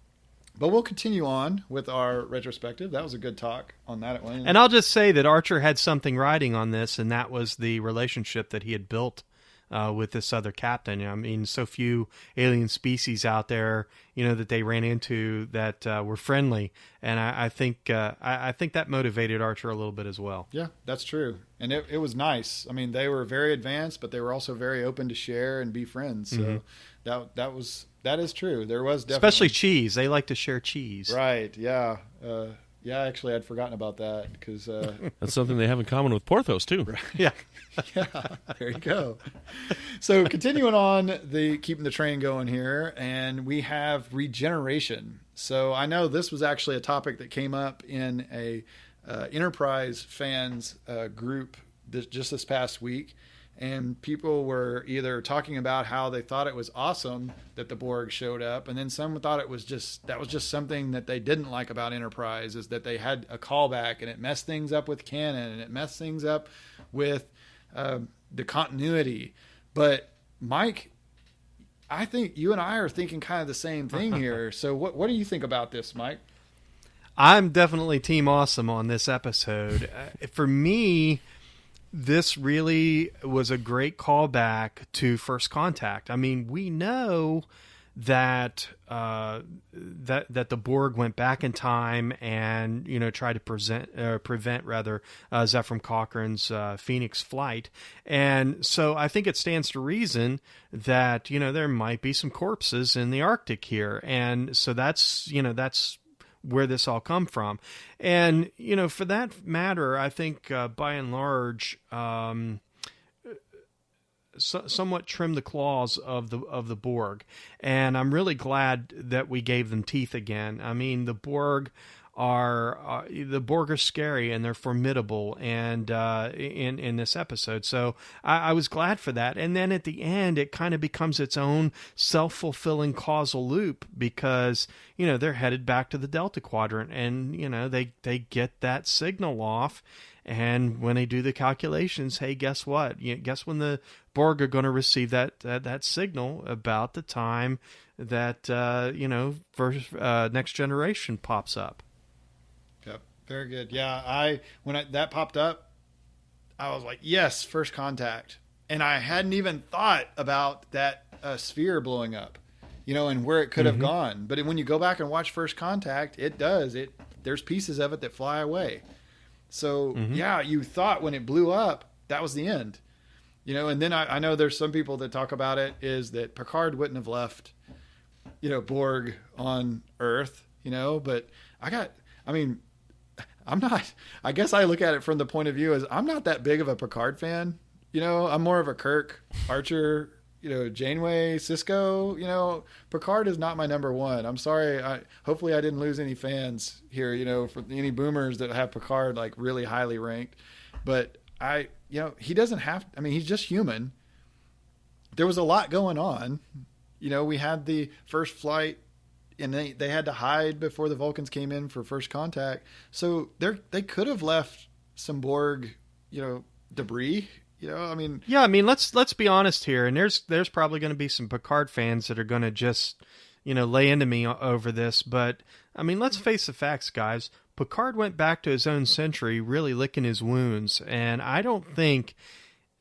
But we'll continue on with our retrospective. That was a good talk on that one. And I'll just say that Archer had something riding on this, and that was the relationship that he had built with this other captain. I mean, so few alien species out there, that they ran into that were friendly. And I think that motivated Archer a little bit as well. Yeah, that's true. And it was nice. I mean, they were very advanced, but they were also very open to share and be friends. So that is true. There was definitely, especially cheese. They like to share cheese. Right. Yeah. Actually, I'd forgotten about that because that's something they have in common with Porthos too. Right. Yeah. There you go. So continuing on, keeping the train going here, and we have regeneration. So I know this was actually a topic that came up in a Enterprise fans group just this past week. And people were either talking about how they thought it was awesome that the Borg showed up, and then some thought that was just something that they didn't like about Enterprise, is that they had a callback and it messed things up with canon and it messed things up with the continuity. But Mike, I think you and I are thinking kind of the same thing here. So what do you think about this, Mike? I'm definitely Team Awesome on this episode. For me, this really was a great callback to First Contact. I mean, we know that that the Borg went back in time and tried to prevent Zefram Cochrane's Phoenix flight, and so I think it stands to reason that there might be some corpses in the Arctic here, and so that's where this all come from. And, for that matter, I think by and large, somewhat trim the claws of the Borg, and I'm really glad that we gave them teeth again. I mean, the Borg are scary and they're formidable, and in this episode, so I was glad for that. And then at the end, it kind of becomes its own self-fulfilling causal loop, because they're headed back to the Delta Quadrant, and they get that signal off. And when they do the calculations, hey, guess what? Guess when the Borg are going to receive that signal about the time that Next Generation pops up. Yep, very good. Yeah, when that popped up, I was like, yes, First Contact, and I hadn't even thought about that sphere blowing up, and where it could have gone. But when you go back and watch First Contact, it does. There's pieces of it that fly away. So, yeah, you thought when it blew up, that was the end. And then I know there's some people that talk about it is that Picard wouldn't have left, Borg on Earth, but I guess I look at it from the point of view as I'm not that big of a Picard fan. I'm more of a Kirk, Archer, Janeway, Sisko. Picard is not my number one. I'm sorry. Hopefully I didn't lose any fans here, for any boomers that have Picard like really highly ranked. But he doesn't have, he's just human. There was a lot going on. We had the first flight, and they had to hide before the Vulcans came in for First Contact. So they could have left some Borg, debris. Let's be honest here, and there's probably going to be some Picard fans that are going to just, lay into me over this, but let's face the facts, guys. Picard went back to his own century, really licking his wounds, and I don't think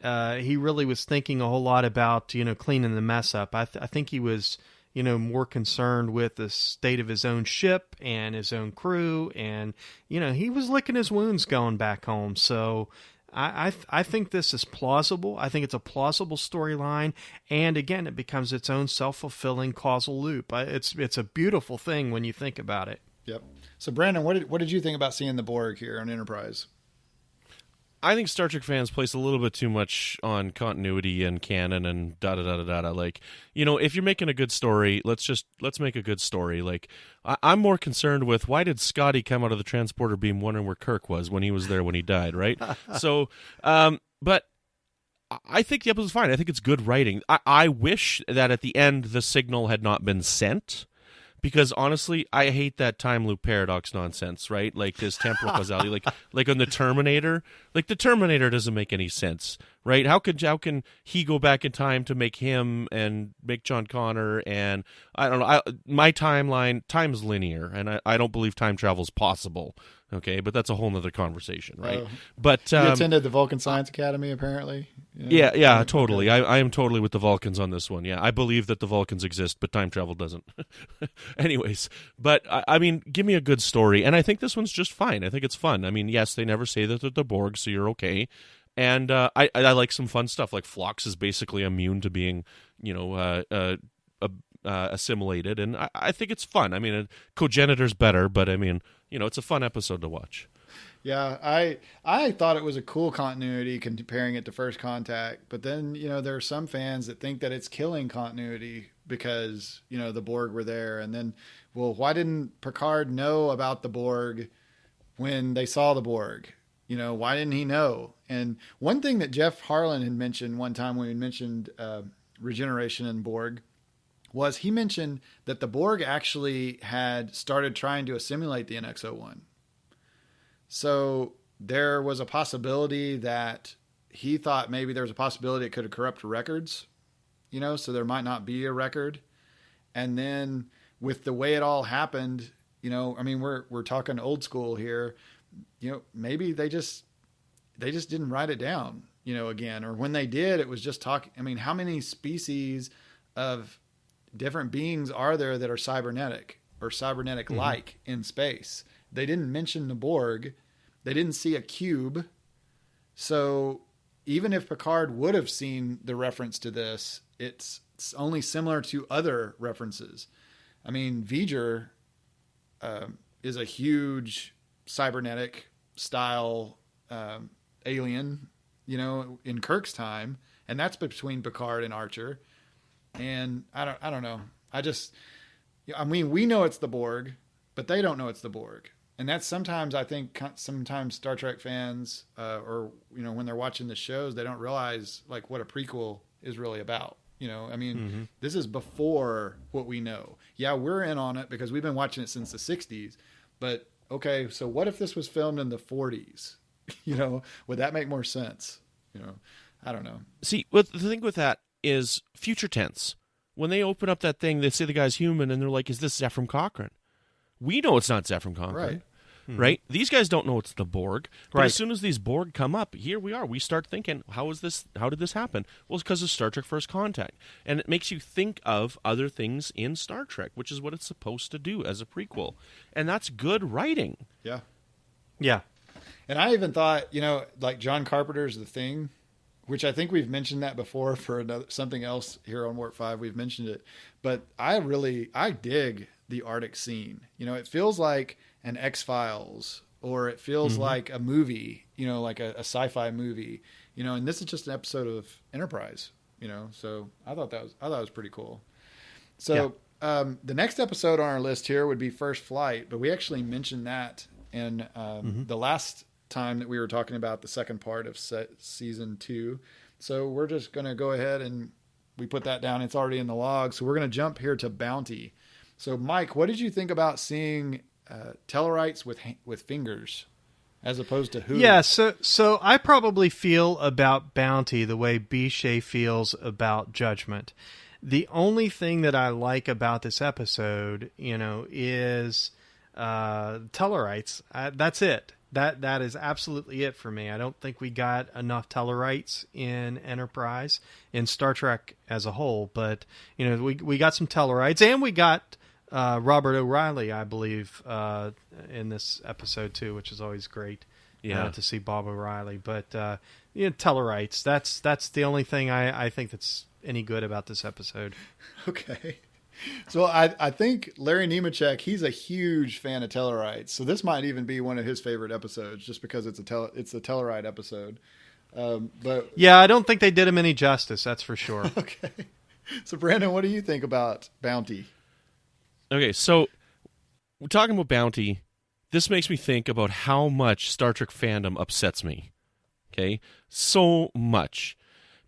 he really was thinking a whole lot about cleaning the mess up. I think he was more concerned with the state of his own ship and his own crew, and he was licking his wounds going back home. So I think this is plausible. I think it's a plausible storyline, and again, it becomes its own self-fulfilling causal loop. It's a beautiful thing when you think about it. Yep. So, Brandon, what did you think about seeing the Borg here on Enterprise? I think Star Trek fans place a little bit too much on continuity and canon and da-da-da-da-da. Like, if you're making a good story, let's make a good story. Like, I'm more concerned with why did Scotty come out of the transporter beam wondering where Kirk was when he was there when he died, right? So, but I think the episode's fine. I think it's good writing. I wish that at the end the signal had not been sent. Because honestly, I hate that time loop paradox nonsense, right? Like this temporal causality, like on the Terminator. Like the Terminator doesn't make any sense, right? How can he go back in time to make him and make John Connor? And I don't know. My timeline, time's linear, and I don't believe time travel's possible. Okay, but that's a whole nother conversation, right? But you attended the Vulcan Science Academy, apparently. Yeah, totally. Okay. I am totally with the Vulcans on this one. Yeah, I believe that the Vulcans exist, but time travel doesn't. Anyways, but give me a good story, and I think this one's just fine. I think it's fun. Yes, they never say that they're the Borg, so you're okay. And I like some fun stuff. Like Phlox is basically immune to being, assimilated, and I think it's fun. Cogenitor's better, but it's a fun episode to watch. Yeah, I thought it was a cool continuity comparing it to First Contact, but then there are some fans that think that it's killing continuity because the Borg were there, and then why didn't Picard know about the Borg when they saw the Borg? Why didn't he know? And one thing that Jeff Harlan had mentioned one time when we mentioned Regeneration and Borg was he mentioned that the Borg actually had started trying to assimilate the NX-01. So there was a possibility that he thought maybe there was a possibility it could have corrupted records, so there might not be a record. And then with the way it all happened, we're talking old school here, maybe they just didn't write it down, again, or when they did, it was just talking. How many species of different beings are there that are cybernetic or cybernetic-like in space? They didn't mention the Borg. They didn't see a cube. So even if Picard would have seen the reference to this, it's only similar to other references. V'ger is a huge cybernetic style alien, in Kirk's time. and that's between Picard and Archer. And I don't know. We know it's the Borg, but they don't know it's the Borg. And that's sometimes, I think, sometimes Star Trek fans, or, when they're watching the shows, they don't realize like what a prequel is really about. This is before what we know. Yeah, we're in on it because we've been watching it since the 60s. But, okay, so what if this was filmed in the 40s? Would that make more sense? I don't know. See, the thing with that is future tense. When they open up that thing, they say the guy's human, and they're like, is this Zefram Cochrane? We know it's not Zefram Cochrane. Right? These guys don't know it's the Borg. But as soon as these Borg come up, here we are. We start thinking, how did this happen? Well, it's because of Star Trek First Contact. And it makes you think of other things in Star Trek, which is what it's supposed to do as a prequel. And that's good writing. Yeah. Yeah. And I even thought, like John Carpenter's The Thing, which I think we've mentioned that before for something else here on Warp 5. We've mentioned it. But I dig the Arctic scene. It feels like an X-Files, or it feels like a movie, like a sci-fi movie, and this is just an episode of Enterprise, so I thought that was pretty cool. So the next episode on our list here would be First Flight, but we actually mentioned that in the last time that we were talking about the second part of season 2. So we're just going to go ahead and we put that down. It's already in the log. So we're going to jump here to Bounty. So Mike, what did you think about seeing Tellarites with fingers as opposed to hooves? Yeah, so I probably feel about Bounty the way B-Shea feels about Judgment. The only thing that I like about this episode, is Tellarites. That's it. That is absolutely it for me. I don't think we got enough Tellarites in Enterprise, in Star Trek as a whole. But we got some Tellarites, and we got Robert O'Reilly, I believe, in this episode too, which is always great. To see Bob O'Reilly. But Tellarites. That's the only thing I think that's any good about this episode. Okay. So I think Larry Nemechek, he's a huge fan of Tellarites. So this might even be one of his favorite episodes, just because it's a Tellarite episode. But yeah, I don't think they did him any justice. That's for sure. Okay. So Brandon, what do you think about Bounty? Okay, so we're talking about Bounty. This makes me think about how much Star Trek fandom upsets me. Okay, so much.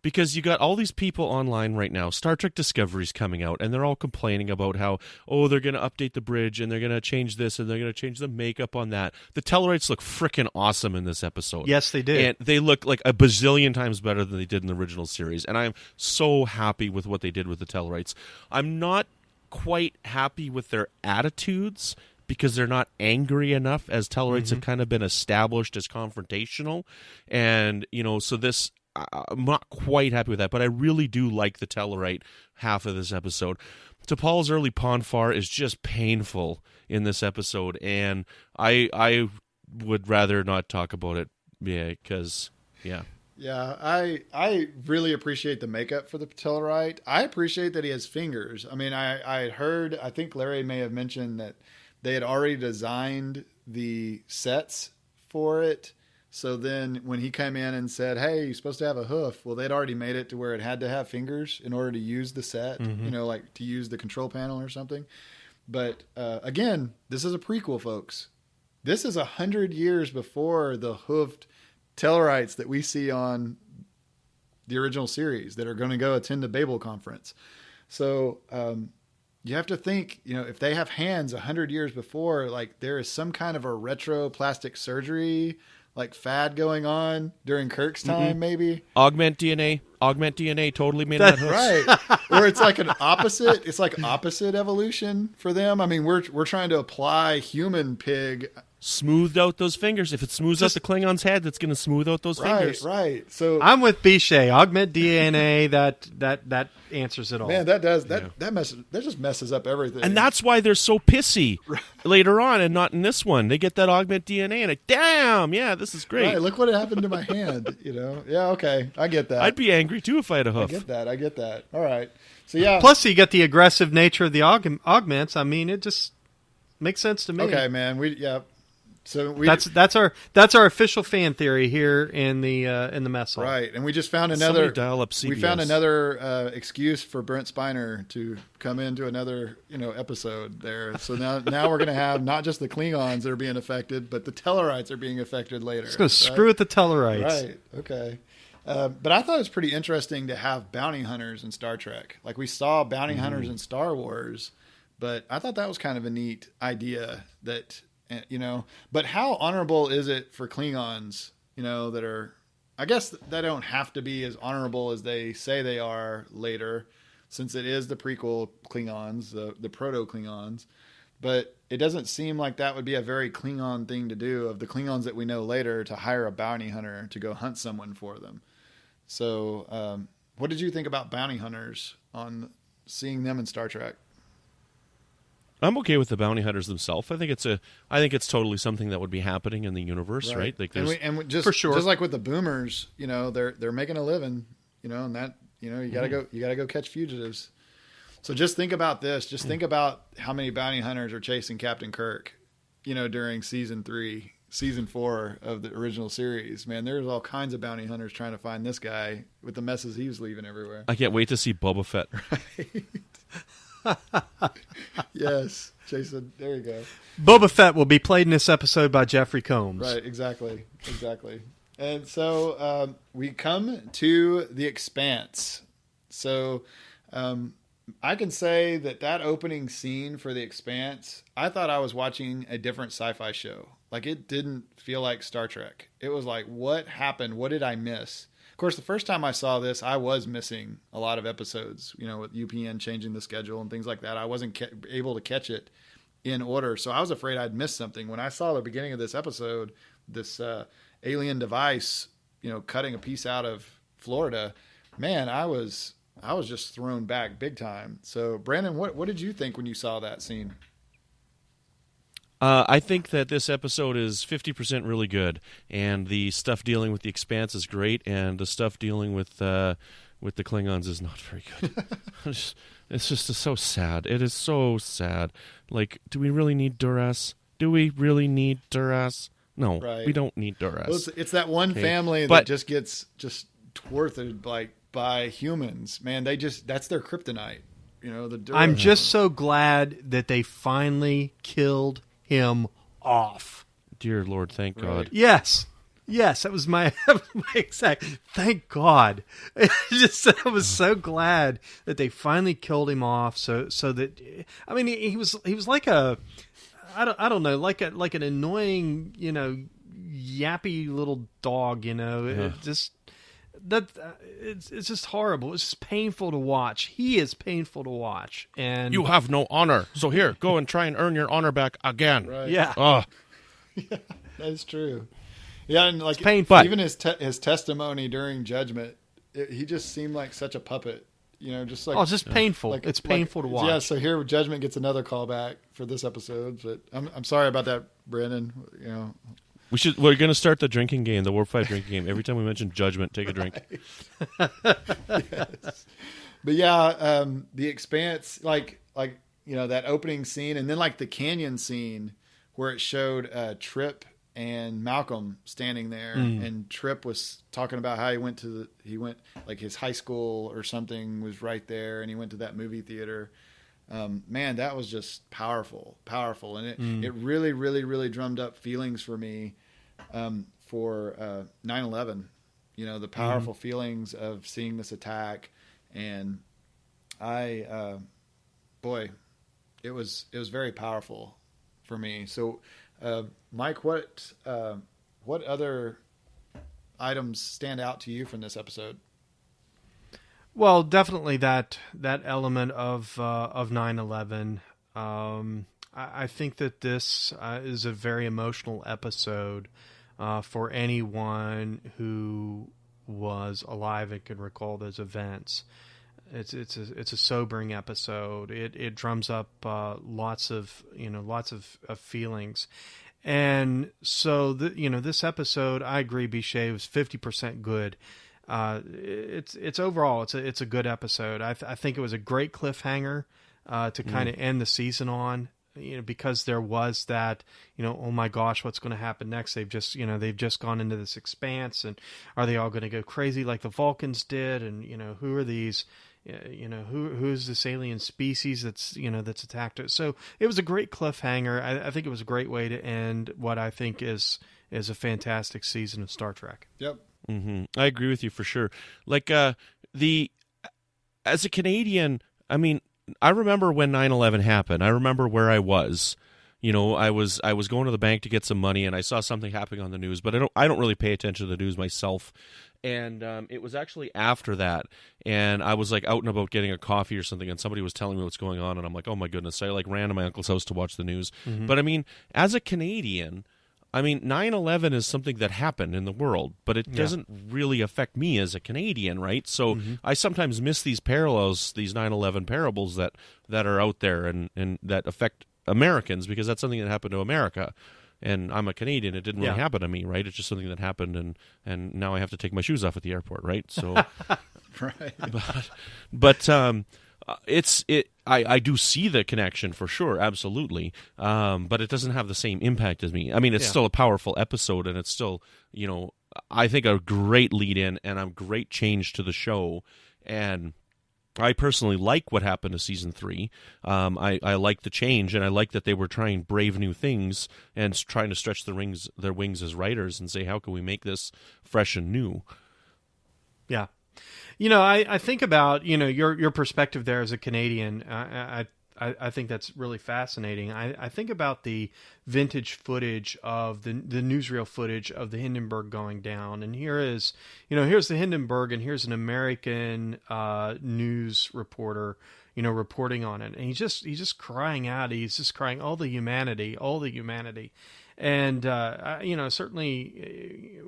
Because you got all these people online right now, Star Trek Discovery's coming out, and they're all complaining about how, they're going to update the bridge, and they're going to change this, and they're going to change the makeup on that. The Tellarites look freaking awesome in this episode. Yes, they did. And they look like a bazillion times better than they did in the original series, and I'm so happy with what they did with the Tellarites. I'm not quite happy with their attitudes, because they're not angry enough, as Tellarites have kind of been established as confrontational. And, so this... I'm not quite happy with that, but I really do like the Tellarite half of this episode. T'Pol's early Ponfar is just painful in this episode, and I would rather not talk about it, because. Yeah, I really appreciate the makeup for the Tellarite. I appreciate that he has fingers. I mean, I heard, I think Larry may have mentioned that they had already designed the sets for it. So then when he came in and said, hey, you're supposed to have a hoof, well, they'd already made it to where it had to have fingers in order to use the set, like to use the control panel or something. But again, this is a prequel, folks. This is 100 years before the hoofed Tellarites that we see on the original series that are going to go attend the Babel conference. So you have to think, if they have hands 100 years before, like there is some kind of a retro plastic surgery like fad going on during Kirk's time, maybe. Augment DNA, totally made that hoof. Right. Or it's like an opposite. It's like opposite evolution for them. I mean, we're trying to apply human pig. Smoothed out those fingers. If it smooths out the Klingon's head, that's going to smooth out those fingers. Right. So I'm with B-Shea. Augment DNA. That answers it all. Man, that just messes up everything. And that's why they're so pissy later on, and not in this one. They get that augment DNA, and damn, yeah, this is great. Right, look what happened to my hand. Yeah, okay, I get that. I'd be angry too if I had a hoof. I get that. All right. So yeah. Plus, you get the aggressive nature of the augments. I mean, it just makes sense to me. Okay, man. So that's our official fan theory here in the mess hall. Right, and we just found Somebody dial up CBS. We found another excuse for Brent Spiner to come into another episode there. So now we're going to have not just the Klingons that are being affected, but the Tellarites are being affected later. It's going to screw with the Tellarites. Right. Okay. But I thought it was pretty interesting to have bounty hunters in Star Trek. Like we saw bounty hunters in Star Wars, but I thought that was kind of a neat idea that. But how honorable is it for Klingons, that are, I guess they don't have to be as honorable as they say they are later, since it is the prequel Klingons, the proto-Klingons. But it doesn't seem like that would be a very Klingon thing to do, of the Klingons that we know later, to hire a bounty hunter to go hunt someone for them. So what did you think about bounty hunters on seeing them in Star Trek? I'm okay with the bounty hunters themselves. I think it's totally something that would be happening in the universe, right? Like and just for sure, just like with the boomers, they're making a living, and that you gotta go catch fugitives. So just think about this. Just think about how many bounty hunters are chasing Captain Kirk, during season 4 of the original series. Man, there's all kinds of bounty hunters trying to find this guy with the messes he was leaving everywhere. I can't wait to see Boba Fett. Right. Yes, Jason. There you go. Boba Fett will be played in this episode by Jeffrey Combs. Right. Exactly. And so we come to the Expanse. So I can say that opening scene for the Expanse, I thought I was watching a different sci-fi show. Like, it didn't feel like Star Trek. It was like, what happened? What did I miss? Of course, the first time I saw this, I was missing a lot of episodes, with UPN changing the schedule and things like that. I wasn't able to catch it in order. So I was afraid I'd missed something. When I saw the beginning of this episode, this alien device, cutting a piece out of Florida, man, I was just thrown back big time. So Brandon, what did you think when you saw that scene? I think that this episode is 50% really good, and the stuff dealing with the Expanse is great, and the stuff dealing with the Klingons is not very good. It's just so sad. It is so sad. Like, do we really need Duras? Do we really need Duras? No, right. We don't need Duras. Well, it's that one family that just gets thwarted by humans. Man, that's their kryptonite. The Duras. I'm just so glad that they finally killed him off. Dear Lord, thank God. Yes, that was my exact. Thank God. I was so glad that they finally killed him off. So that, I mean, he was like I don't know, like an annoying, yappy little dog. It's just horrible. It's just painful to watch. He is painful to watch, and you have no honor. So here, go and try and earn your honor back again. Right. Yeah. Yeah, that's true. Yeah, and like painful. Even his testimony during Judgment, he just seemed like such a puppet. Just like it's just painful. It's painful to watch. Yeah. So here, Judgment gets another callback for this episode, but I'm sorry about that, Brandon. We're going to start the drinking game, the Warp 5 drinking game. Every time we mention Judgment, take a drink. Yes. But yeah, the Expanse, like that opening scene, and then like the canyon scene where it showed Tripp and Malcolm standing there, and Tripp was talking about how he went like his high school or something was right there, and he went to that movie theater. Man, that was just powerful. And it really, really, really drummed up feelings for me for 9/11. The powerful feelings of seeing this attack. And it was very powerful for me. So, Mike, what other items stand out to you from this episode? Well, definitely that element of 9/11. I think that this is a very emotional episode for anyone who was alive and can recall those events. It's a sobering episode. It drums up lots of feelings. And so this episode, I agree, Bichet, was 50% good. It's overall it's a good episode. I think it was a great cliffhanger to kind of end the season on. because there was that, oh my gosh, what's going to happen next? They've just gone into this expanse, and are they all going to go crazy like the Vulcans did? And who are these? Who's this alien species that's attacked it? So it was a great cliffhanger. I think it was a great way to end what I think is a fantastic season of Star Trek. Yep. Mm-hmm. I agree with you for sure. Like as a Canadian, I mean, I remember when 9/11 happened. I remember where I was. I was going to the bank to get some money, and I saw something happening on the news, but I don't really pay attention to the news myself. And it was actually after that, and I was like out and about getting a coffee or something, and somebody was telling me what's going on, and I'm like, oh my goodness! So I like ran to my uncle's house to watch the news. Mm-hmm. But I mean, as a Canadian, 9/11 is something that happened in the world, but it doesn't really affect me as a Canadian, right? So I sometimes miss these parallels, these 9/11 parables that are out there and that affect Americans, because that's something that happened to America. And I'm a Canadian. It didn't really happen to me, right? It's just something that happened, and now I have to take my shoes off at the airport, right? So, right. But I do see the connection for sure, absolutely. But it doesn't have the same impact as me. I mean, it's still a powerful episode, and it's still, I think a great lead in and a great change to the show. And I personally like what happened to season 3. I like the change, and I like that they were trying brave new things and trying to stretch their wings as writers and say, how can we make this fresh and new? Yeah. I think about, your perspective there as a Canadian. I think that's really fascinating. I think about the vintage footage of the newsreel footage of the Hindenburg going down, and here's the Hindenburg, and here's an American news reporter, reporting on it, and he's just crying out. He's just crying, all the humanity. And, certainly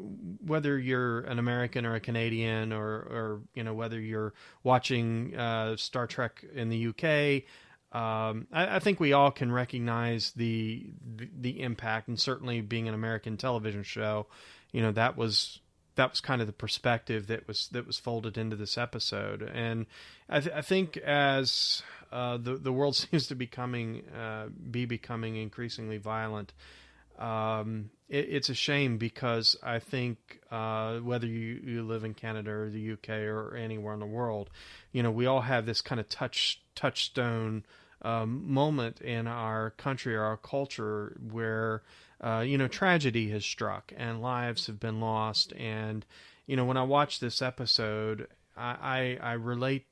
whether you're an American or a Canadian or whether you're watching Star Trek in the UK, I think we all can recognize the impact, and certainly being an American television show, that was kind of the perspective that was folded into this episode. And I think as the world seems to be becoming increasingly violent, it's a shame, because I think whether you live in Canada or the UK or anywhere in the world, we all have this kind of touchstone moment in our country or our culture where tragedy has struck and lives have been lost. And when I watch this episode, I relate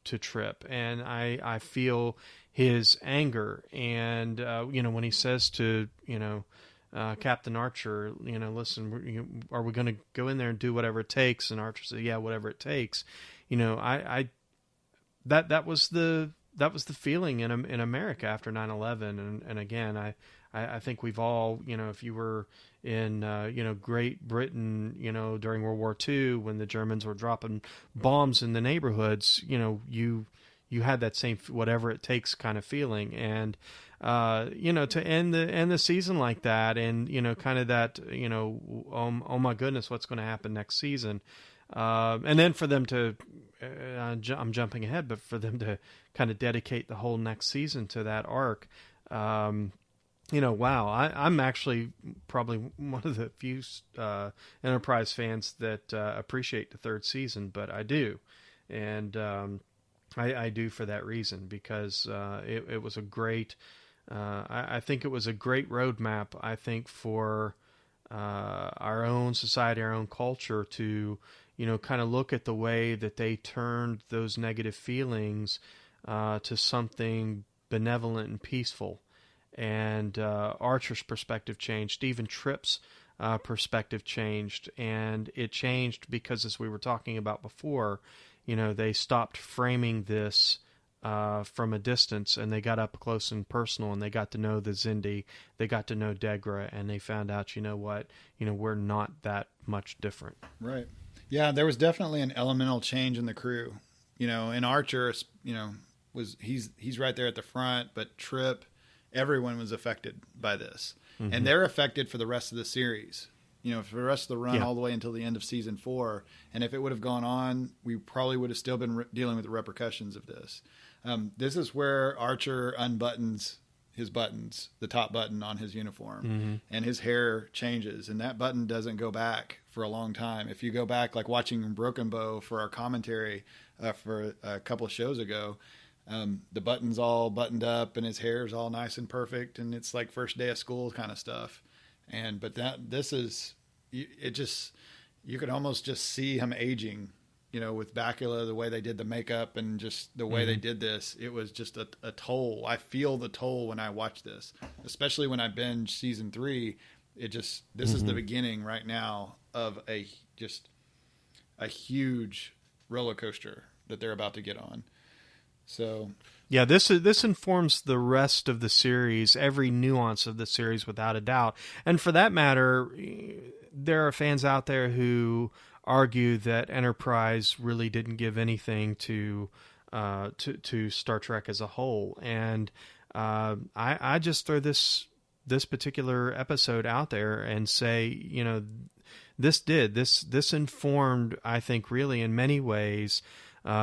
to Tripp, and I feel his anger. And when he says to Captain Archer, listen, are we going to go in there and do whatever it takes? And Archer said, yeah, whatever it takes. That was the feeling in America after 9/11. And again, I think we've all, if you were in, Great Britain, during World War II, when the Germans were dropping bombs in the neighborhoods, you had that same whatever it takes kind of feeling. And, to end the season like that, and, kind of that, oh my goodness, what's going to happen next season? And then for them to, I'm jumping ahead, but for them to kind of dedicate the whole next season to that arc, wow, I'm actually probably one of the few Enterprise fans that appreciate the third season, but I do. And I do for that reason, because it was a great, I think it was a great roadmap, I think, for our own society, our own culture to, kind of look at the way that they turned those negative feelings to something benevolent and peaceful. And Archer's perspective changed. Even Tripp's perspective changed. And it changed because, as we were talking about before, they stopped framing this from a distance, and they got up close and personal, and they got to know the Xindi, they got to know Degra, and they found out, we're not that much different. Right. Yeah, there was definitely an elemental change in the crew. In Archer, he's right there at the front, but Tripp, everyone was affected by this. Mm-hmm. And they're affected for the rest of the series. For the rest of the run all the way until the end of season 4. And if it would have gone on, we probably would have still been dealing with the repercussions of this. This is where Archer unbuttons his buttons, the top button on his uniform, and his hair changes, and that button doesn't go back for a long time. If you go back, like watching Broken Bow for our commentary for a couple of shows ago, the button's all buttoned up and his hair's all nice and perfect, and it's like first day of school kind of stuff. But this is, you could almost just see him aging, with Bakula, the way they did the makeup and just the way they did this. It was just a toll. I feel the toll when I watch this, especially when I binge season 3. This is the beginning right now of a huge roller coaster that they're about to get on. So yeah, this informs the rest of the series, every nuance of the series, without a doubt. And for that matter, there are fans out there who argue that Enterprise really didn't give anything to Star Trek as a whole. And I just throw this particular episode out there and say, this informed, I think, really in many ways,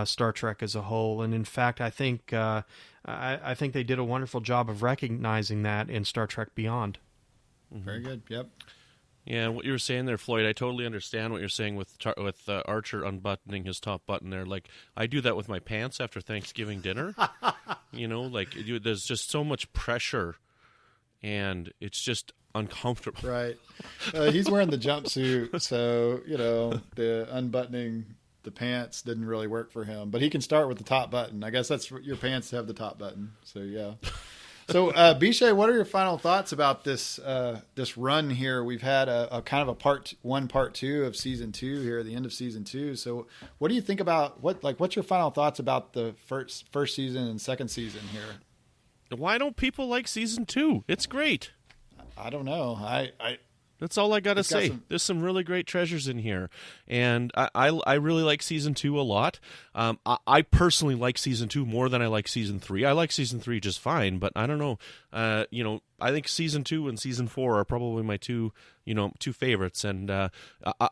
Star Trek as a whole. And in fact, I think they did a wonderful job of recognizing that in Star Trek Beyond. Very good. Yep. Yeah, what you were saying there, Floyd, I totally understand what you're saying with Archer unbuttoning his top button there. Like, I do that with my pants after Thanksgiving dinner. There's just so much pressure, and it's just uncomfortable. Right. He's wearing the jumpsuit, so, the unbuttoning the pants didn't really work for him. But he can start with the top button. I guess that's your pants have the top button. So, yeah. So, Bishay, what are your final thoughts about this run here? We've had a kind of a part 1, part 2 of season 2 here at the end of season 2. So, what do you think about what's your final thoughts about the first season and second season here? Why don't people like season 2? It's great. I don't know. That's all I got to say. There's some really great treasures in here. And I really like Season 2 a lot. I personally like Season 2 more than I like Season 3. I like Season 3 just fine, but I don't know. I think Season 2 and Season 4 are probably my two favorites. And I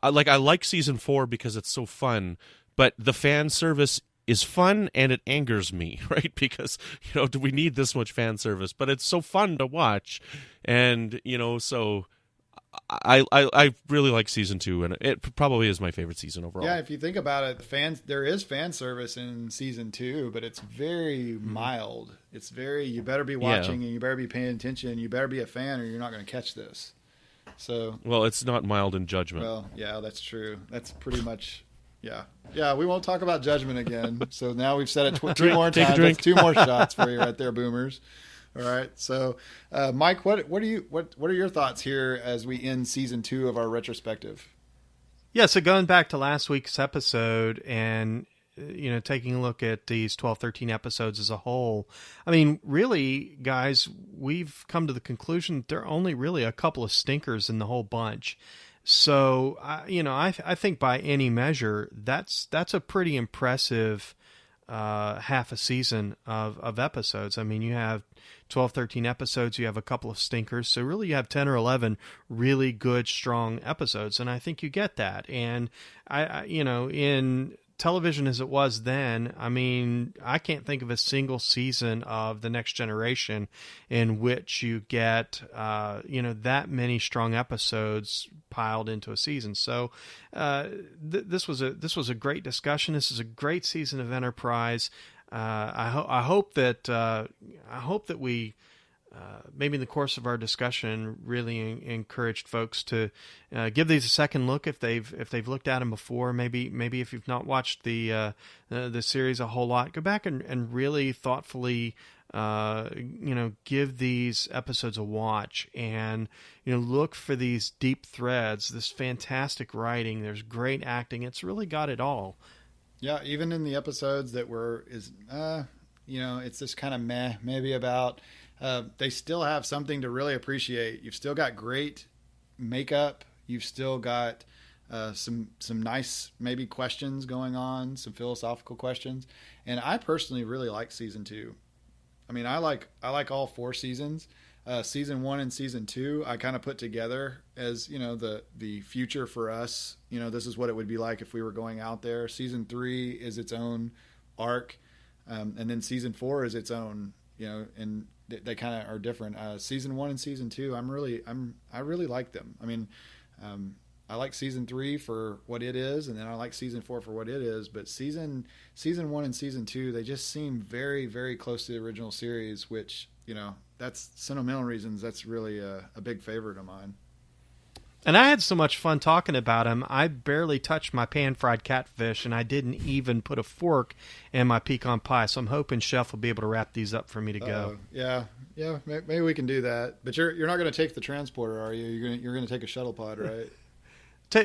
like Season 4 because it's so fun, but the fan service is fun and it angers me, right? Because, do we need this much fan service? But it's so fun to watch. And, so I really like season 2, and it probably is my favorite season overall. Yeah, if you think about it, there is fan service in season 2, but it's very mild. It's very, you better be watching and you better be paying attention. You better be a fan or you're not going to catch this. So, well, it's not mild in Judgment. Well, yeah, that's true. That's pretty much, yeah. Yeah, we won't talk about Judgment again. So now we've said it 2 more times. That's 2 more shots for you right there, boomers. All right. So, Mike, what are your thoughts here as we end season 2 of our retrospective? Yeah. So going back to last week's episode and, taking a look at these 12, 13 episodes as a whole, I mean, really, guys, we've come to the conclusion that there are only really a couple of stinkers in the whole bunch. So, I think by any measure, that's a pretty impressive half a season of episodes. I mean, you have 12, 13 episodes, you have a couple of stinkers. So really you have 10 or 11 really good, strong episodes. And I think you get that. And I in television as it was then, I mean, I can't think of a single season of The Next Generation in which you get, that many strong episodes piled into a season. So this was a great discussion. This is a great season of Enterprise. I hope that we maybe in the course of our discussion really encouraged folks to give these a second look if they've looked at them before. Maybe if you've not watched the series a whole lot, go back and really thoughtfully give these episodes a watch and look for these deep threads, this fantastic writing. There's great acting. It's really got it all. Yeah, even in the episodes that it's just kind of meh, maybe about, they still have something to really appreciate. You've still got great makeup. You've still got some nice maybe questions going on, some philosophical questions. And I personally really like season 2. I mean, I like all 4 seasons. Season 1 and season 2, I kind of put together as, the future for us. This is what it would be like if we were going out there. Season 3 is its own arc. And then season 4 is its own, and they kind of are different. Season 1 and season 2, I really like them. I mean, I like season 3 for what it is, and then I like season 4 for what it is. But season 1 and season 2, they just seem very, very close to the original series, which, that's sentimental reasons. That's really a big favorite of mine. And I had so much fun talking about him. I barely touched my pan-fried catfish, and I didn't even put a fork in my pecan pie. So I'm hoping Chef will be able to wrap these up for me to go. Yeah. Maybe we can do that. But you're not going to take the transporter, are you? You're going to take a shuttle pod, right?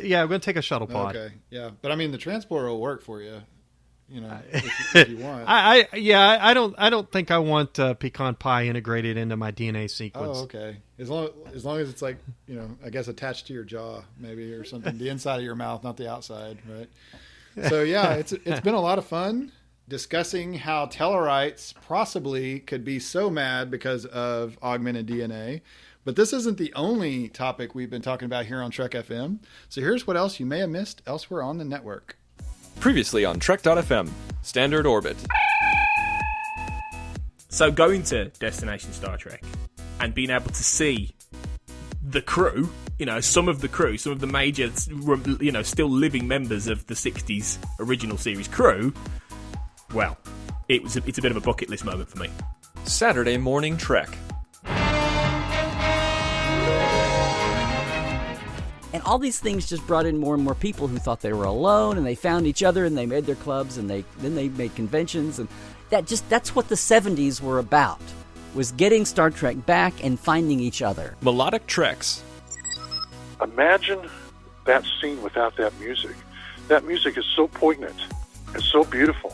Yeah, I'm going to take a shuttle pod. Okay, yeah. But I mean, the transporter will work for you, if you want. I don't think I want pecan pie integrated into my DNA sequence. Oh, okay. As long as it's like, I guess attached to your jaw, maybe, or something. The inside of your mouth, not the outside, right? So yeah, it's been a lot of fun discussing how Tellarites possibly could be so mad because of augmented DNA. But this isn't the only topic we've been talking about here on Trek FM. So here's what else you may have missed elsewhere on the network. Previously on Trek.fm, Standard Orbit. So going to Destination Star Trek and being able to see the crew, some of the major, still living members of the 60s original series crew, well, it's a bit of a bucket list moment for me. Saturday Morning Trek. And all these things just brought in more and more people who thought they were alone, and they found each other, and they made their clubs, and then they made conventions, and that's what the 70s were about, was getting Star Trek back and finding each other. Melodic Treks. Imagine that scene without that music. That music is so poignant and so beautiful.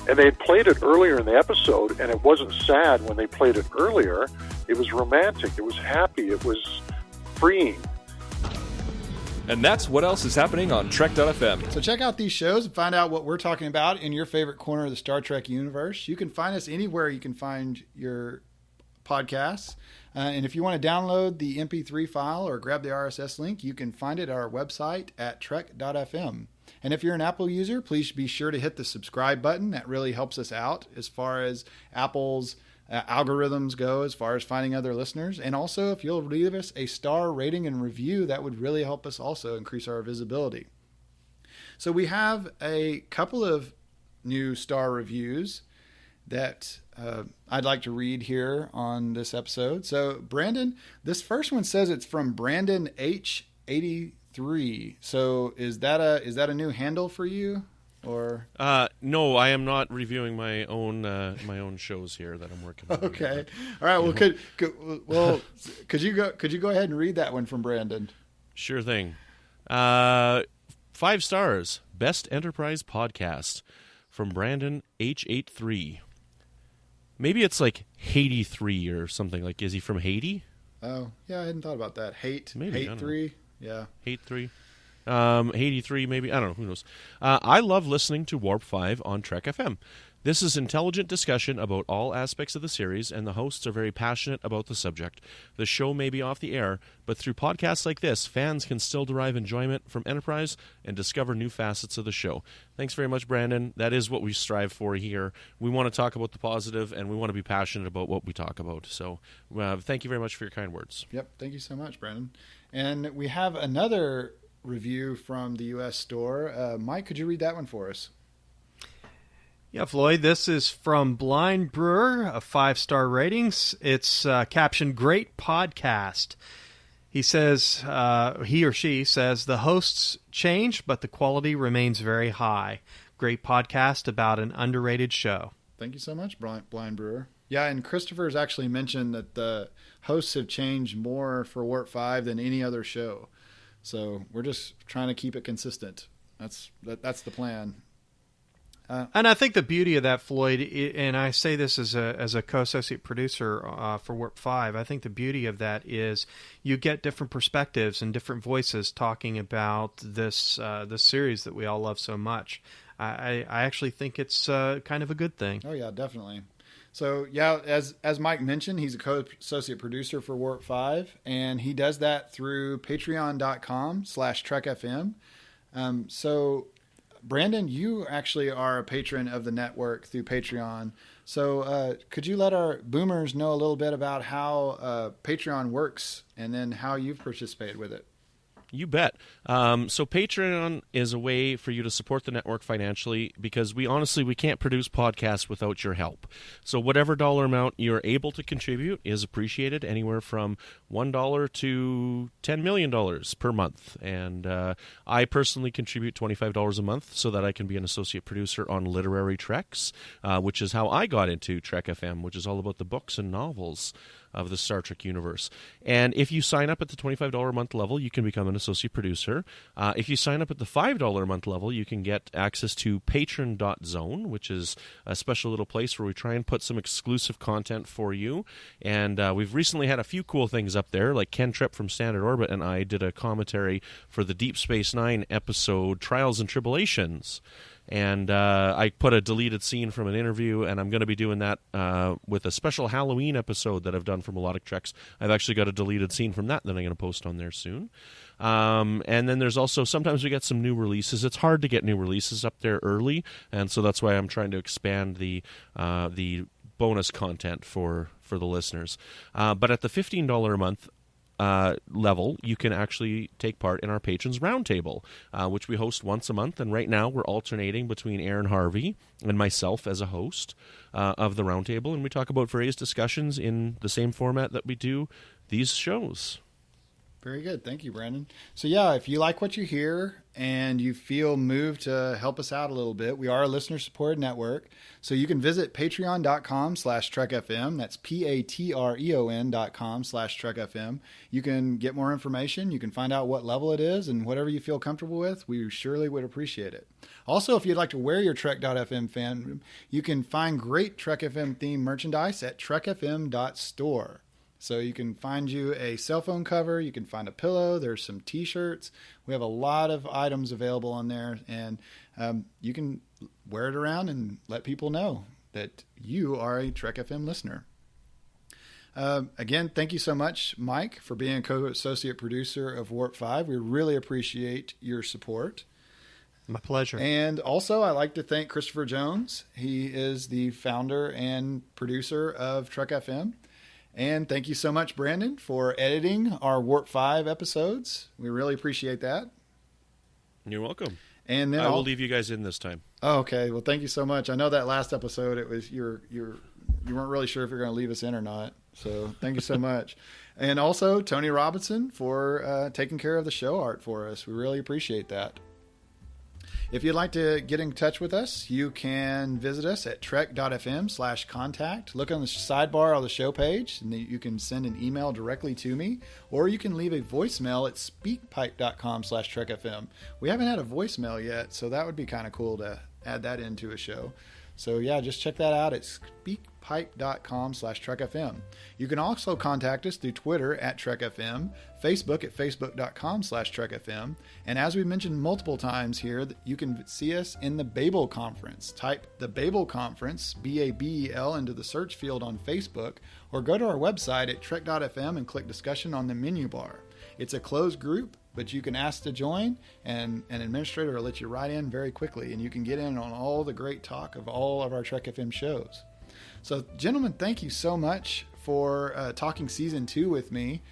And they had played it earlier in the episode, and it wasn't sad when they played it earlier. It was romantic. It was happy. It was freeing. And that's what else is happening on Trek.fm. So check out these shows and find out what we're talking about in your favorite corner of the Star Trek universe. You can find us anywhere you can find your podcasts. And if you want to download the MP3 file or grab the RSS link, you can find it at our website at Trek.fm. And if you're an Apple user, please be sure to hit the subscribe button. That really helps us out as far as Apple's algorithms go, as far as finding other listeners. And also, if you'll leave us a star rating and review, that would really help us also increase our visibility. So we have a couple of new star reviews that I'd like to read here on this episode. So Brandon, this first one says it's from Brandon H83. So is that a new handle for you? Or no, I am not reviewing my own shows here that I'm working on. Okay, all right. Well, could you go ahead and read that one from Brandon? Sure thing. 5 stars, best Enterprise podcast from Brandon H83. Maybe it's like Haiti 3 or something. Like, is he from Haiti? Oh yeah, I hadn't thought about that. Hate 3, yeah, Hate 3. 83 maybe, I don't know, who knows. I love listening to Warp 5 on Trek FM. This is intelligent discussion about all aspects of the series, and the hosts are very passionate about the subject. The show may be off the air, but through podcasts like this, fans can still derive enjoyment from Enterprise and discover new facets of the show. Thanks very much, Brandon. That is what we strive for here. We want to talk about the positive, and we want to be passionate about what we talk about. So thank you very much for your kind words. Yep, thank you so much, Brandon. And we have another review from the U.S. store. Mike, could you read that one for us? Yeah, Floyd, this is from Blind Brewer, a 5-star ratings. It's captioned Great Podcast. He says, he or she says, the hosts change, but the quality remains very high. Great podcast about an underrated show. Thank you so much, Blind Brewer. Yeah, and Christopher's actually mentioned that the hosts have changed more for Warp 5 than any other show. So we're just trying to keep it consistent. That's the plan. And I think the beauty of that, Floyd, and I say this as a co-associate producer for Warp 5, I think the beauty of that is you get different perspectives and different voices talking about this series that we all love so much. I actually think it's kind of a good thing. Oh, yeah, definitely. So, yeah, as Mike mentioned, he's a co-associate producer for Warp 5, and he does that through patreon.com/TrekFM. So, Brandon, you actually are a patron of the network through Patreon. So could you let our boomers know a little bit about how Patreon works and then how you've participated with it? You bet. So Patreon is a way for you to support the network financially because we can't produce podcasts without your help. So whatever dollar amount you're able to contribute is appreciated, anywhere from $1 to $10 million per month. And I personally contribute $25 a month so that I can be an associate producer on Literary Treks, which is how I got into Trek FM, which is all about the books and novels of the Star Trek universe. And if you sign up at the $25 a month level, you can become an associate producer. If you sign up at the $5 a month level, you can get access to patron.zone, which is a special little place where we try and put some exclusive content for you. And we've recently had a few cool things up there, like Ken Tripp from Standard Orbit and I did a commentary for the Deep Space Nine episode Trials and Tribulations. And I put a deleted scene from an interview, and I'm going to be doing that with a special Halloween episode that I've done for Melodic Treks. I've actually got a deleted scene from that I'm going to post on there soon. And then there's also, sometimes we get some new releases. It's hard to get new releases up there early, and so that's why I'm trying to expand the bonus content for the listeners. But at the $15 a month level, you can actually take part in our Patrons Roundtable, which we host once a month. And right now we're alternating between Aaron Harvey and myself as a host of the Roundtable. And we talk about various discussions in the same format that we do these shows. Very good. Thank you, Brandon. So yeah, if you like what you hear and you feel moved to help us out a little bit, we are a listener-supported network. So you can visit patreon.com/TrekFM. That's patreon.com/TrekFM. You can get more information. You can find out what level it is and whatever you feel comfortable with. We surely would appreciate it. Also, if you'd like to wear your Trek.fm fandom, you can find great Trek FM themed merchandise at trekfm.store. So you can find you a cell phone cover, you can find a pillow, there's some t-shirts. We have a lot of items available on there, and you can wear it around and let people know that you are a Trek FM listener. Again, thank you so much, Mike, for being a co-associate producer of Warp 5. We really appreciate your support. My pleasure. And also, I'd like to thank Christopher Jones. He is the founder and producer of Trek FM. And thank you so much, Brandon, for editing our Warp 5 episodes. We really appreciate that. You're welcome. And then I will leave you guys in this time. Oh, okay. Well, thank you so much. I know that last episode, it was you weren't really sure if you're going to leave us in or not. So thank you so much. And also, Tony Robinson for taking care of the show art for us. We really appreciate that. If you'd like to get in touch with us, you can visit us at trek.fm/contact. Look on the sidebar on the show page, and you can send an email directly to me, or you can leave a voicemail at speakpipe.com/trekfm. We haven't had a voicemail yet, so that would be kind of cool to add that into a show. So yeah, just check that out at speakpipe.com/trekfm. You can also contact us through Twitter at TrekFM, Facebook at facebook.com/TrekFM, and as we mentioned multiple times here, you can see us in the Babel Conference. Type the Babel Conference, BABEL, into the search field on Facebook, or go to our website at trek.fm and click discussion on the menu bar. It's a closed group, but you can ask to join, and an administrator will let you right in very quickly, and you can get in on all the great talk of all of our Trek FM shows. So, gentlemen, thank you so much for talking Season 2 with me.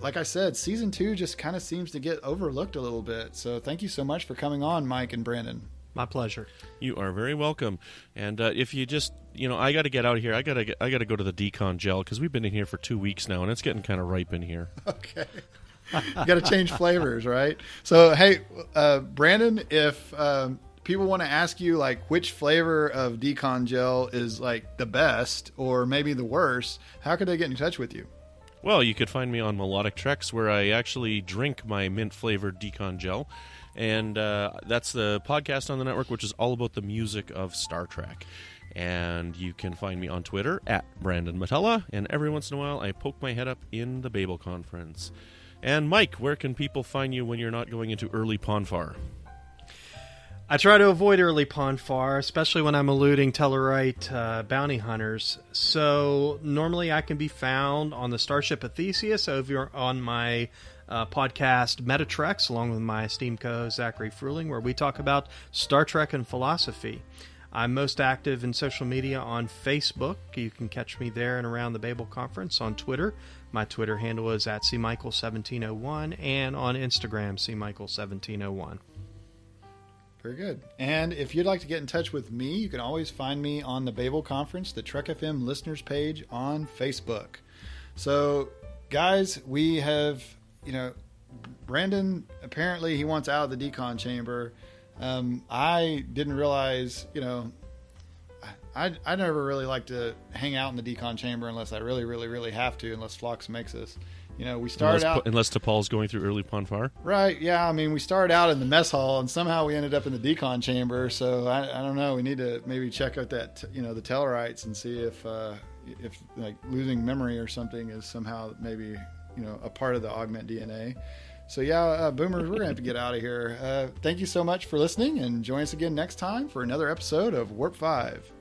Like I said, Season 2 just kind of seems to get overlooked a little bit. So thank you so much for coming on, Mike and Brandon. My pleasure. You are very welcome. And if you just, I got to get out of here. I got to go to the decon gel because we've been in here for 2 weeks now, and it's getting kind of ripe in here. Okay. You got to change flavors, right? So, hey, Brandon, if people want to ask you, like, which flavor of decon gel is, like, the best or maybe the worst, how could they get in touch with you? Well, you could find me on Melodic Treks, where I actually drink my mint-flavored decon gel. And that's the podcast on the network, which is all about the music of Star Trek. And you can find me on Twitter at Brandon Mutala, and every once in a while I poke my head up in the Babel Conference. And Mike, where can people find you when you're not going into early Ponfar? I try to avoid early Ponfar, especially when I'm eluding Tellarite bounty hunters. So normally I can be found on the Starship Theseus over on my podcast Melodic Treks, along with my esteemed co-host Zachary Fruhling, where we talk about Star Trek and philosophy. I'm most active in social media on Facebook. You can catch me there and around the Babel Conference. On Twitter, my Twitter handle is at cmichael1701, and on Instagram, cmichael1701. Very good. And if you'd like to get in touch with me, you can always find me on the Babel Conference, the Trek FM listeners page on Facebook. So, guys, we have, Brandon, apparently he wants out of the decon chamber. I didn't realize, I never really like to hang out in the decon chamber unless I really, really, really have to, unless Phlox makes us. We started out... Unless T'Pol's going through early Ponfar? Right, yeah. I mean, we started out in the mess hall, and somehow we ended up in the decon chamber, so I don't know. We need to maybe check out that, the Tellarites and see if like, losing memory or something is somehow maybe, a part of the augment DNA. So, yeah, Boomers, we're going to have to get out of here. Thank you so much for listening, and join us again next time for another episode of Warp 5.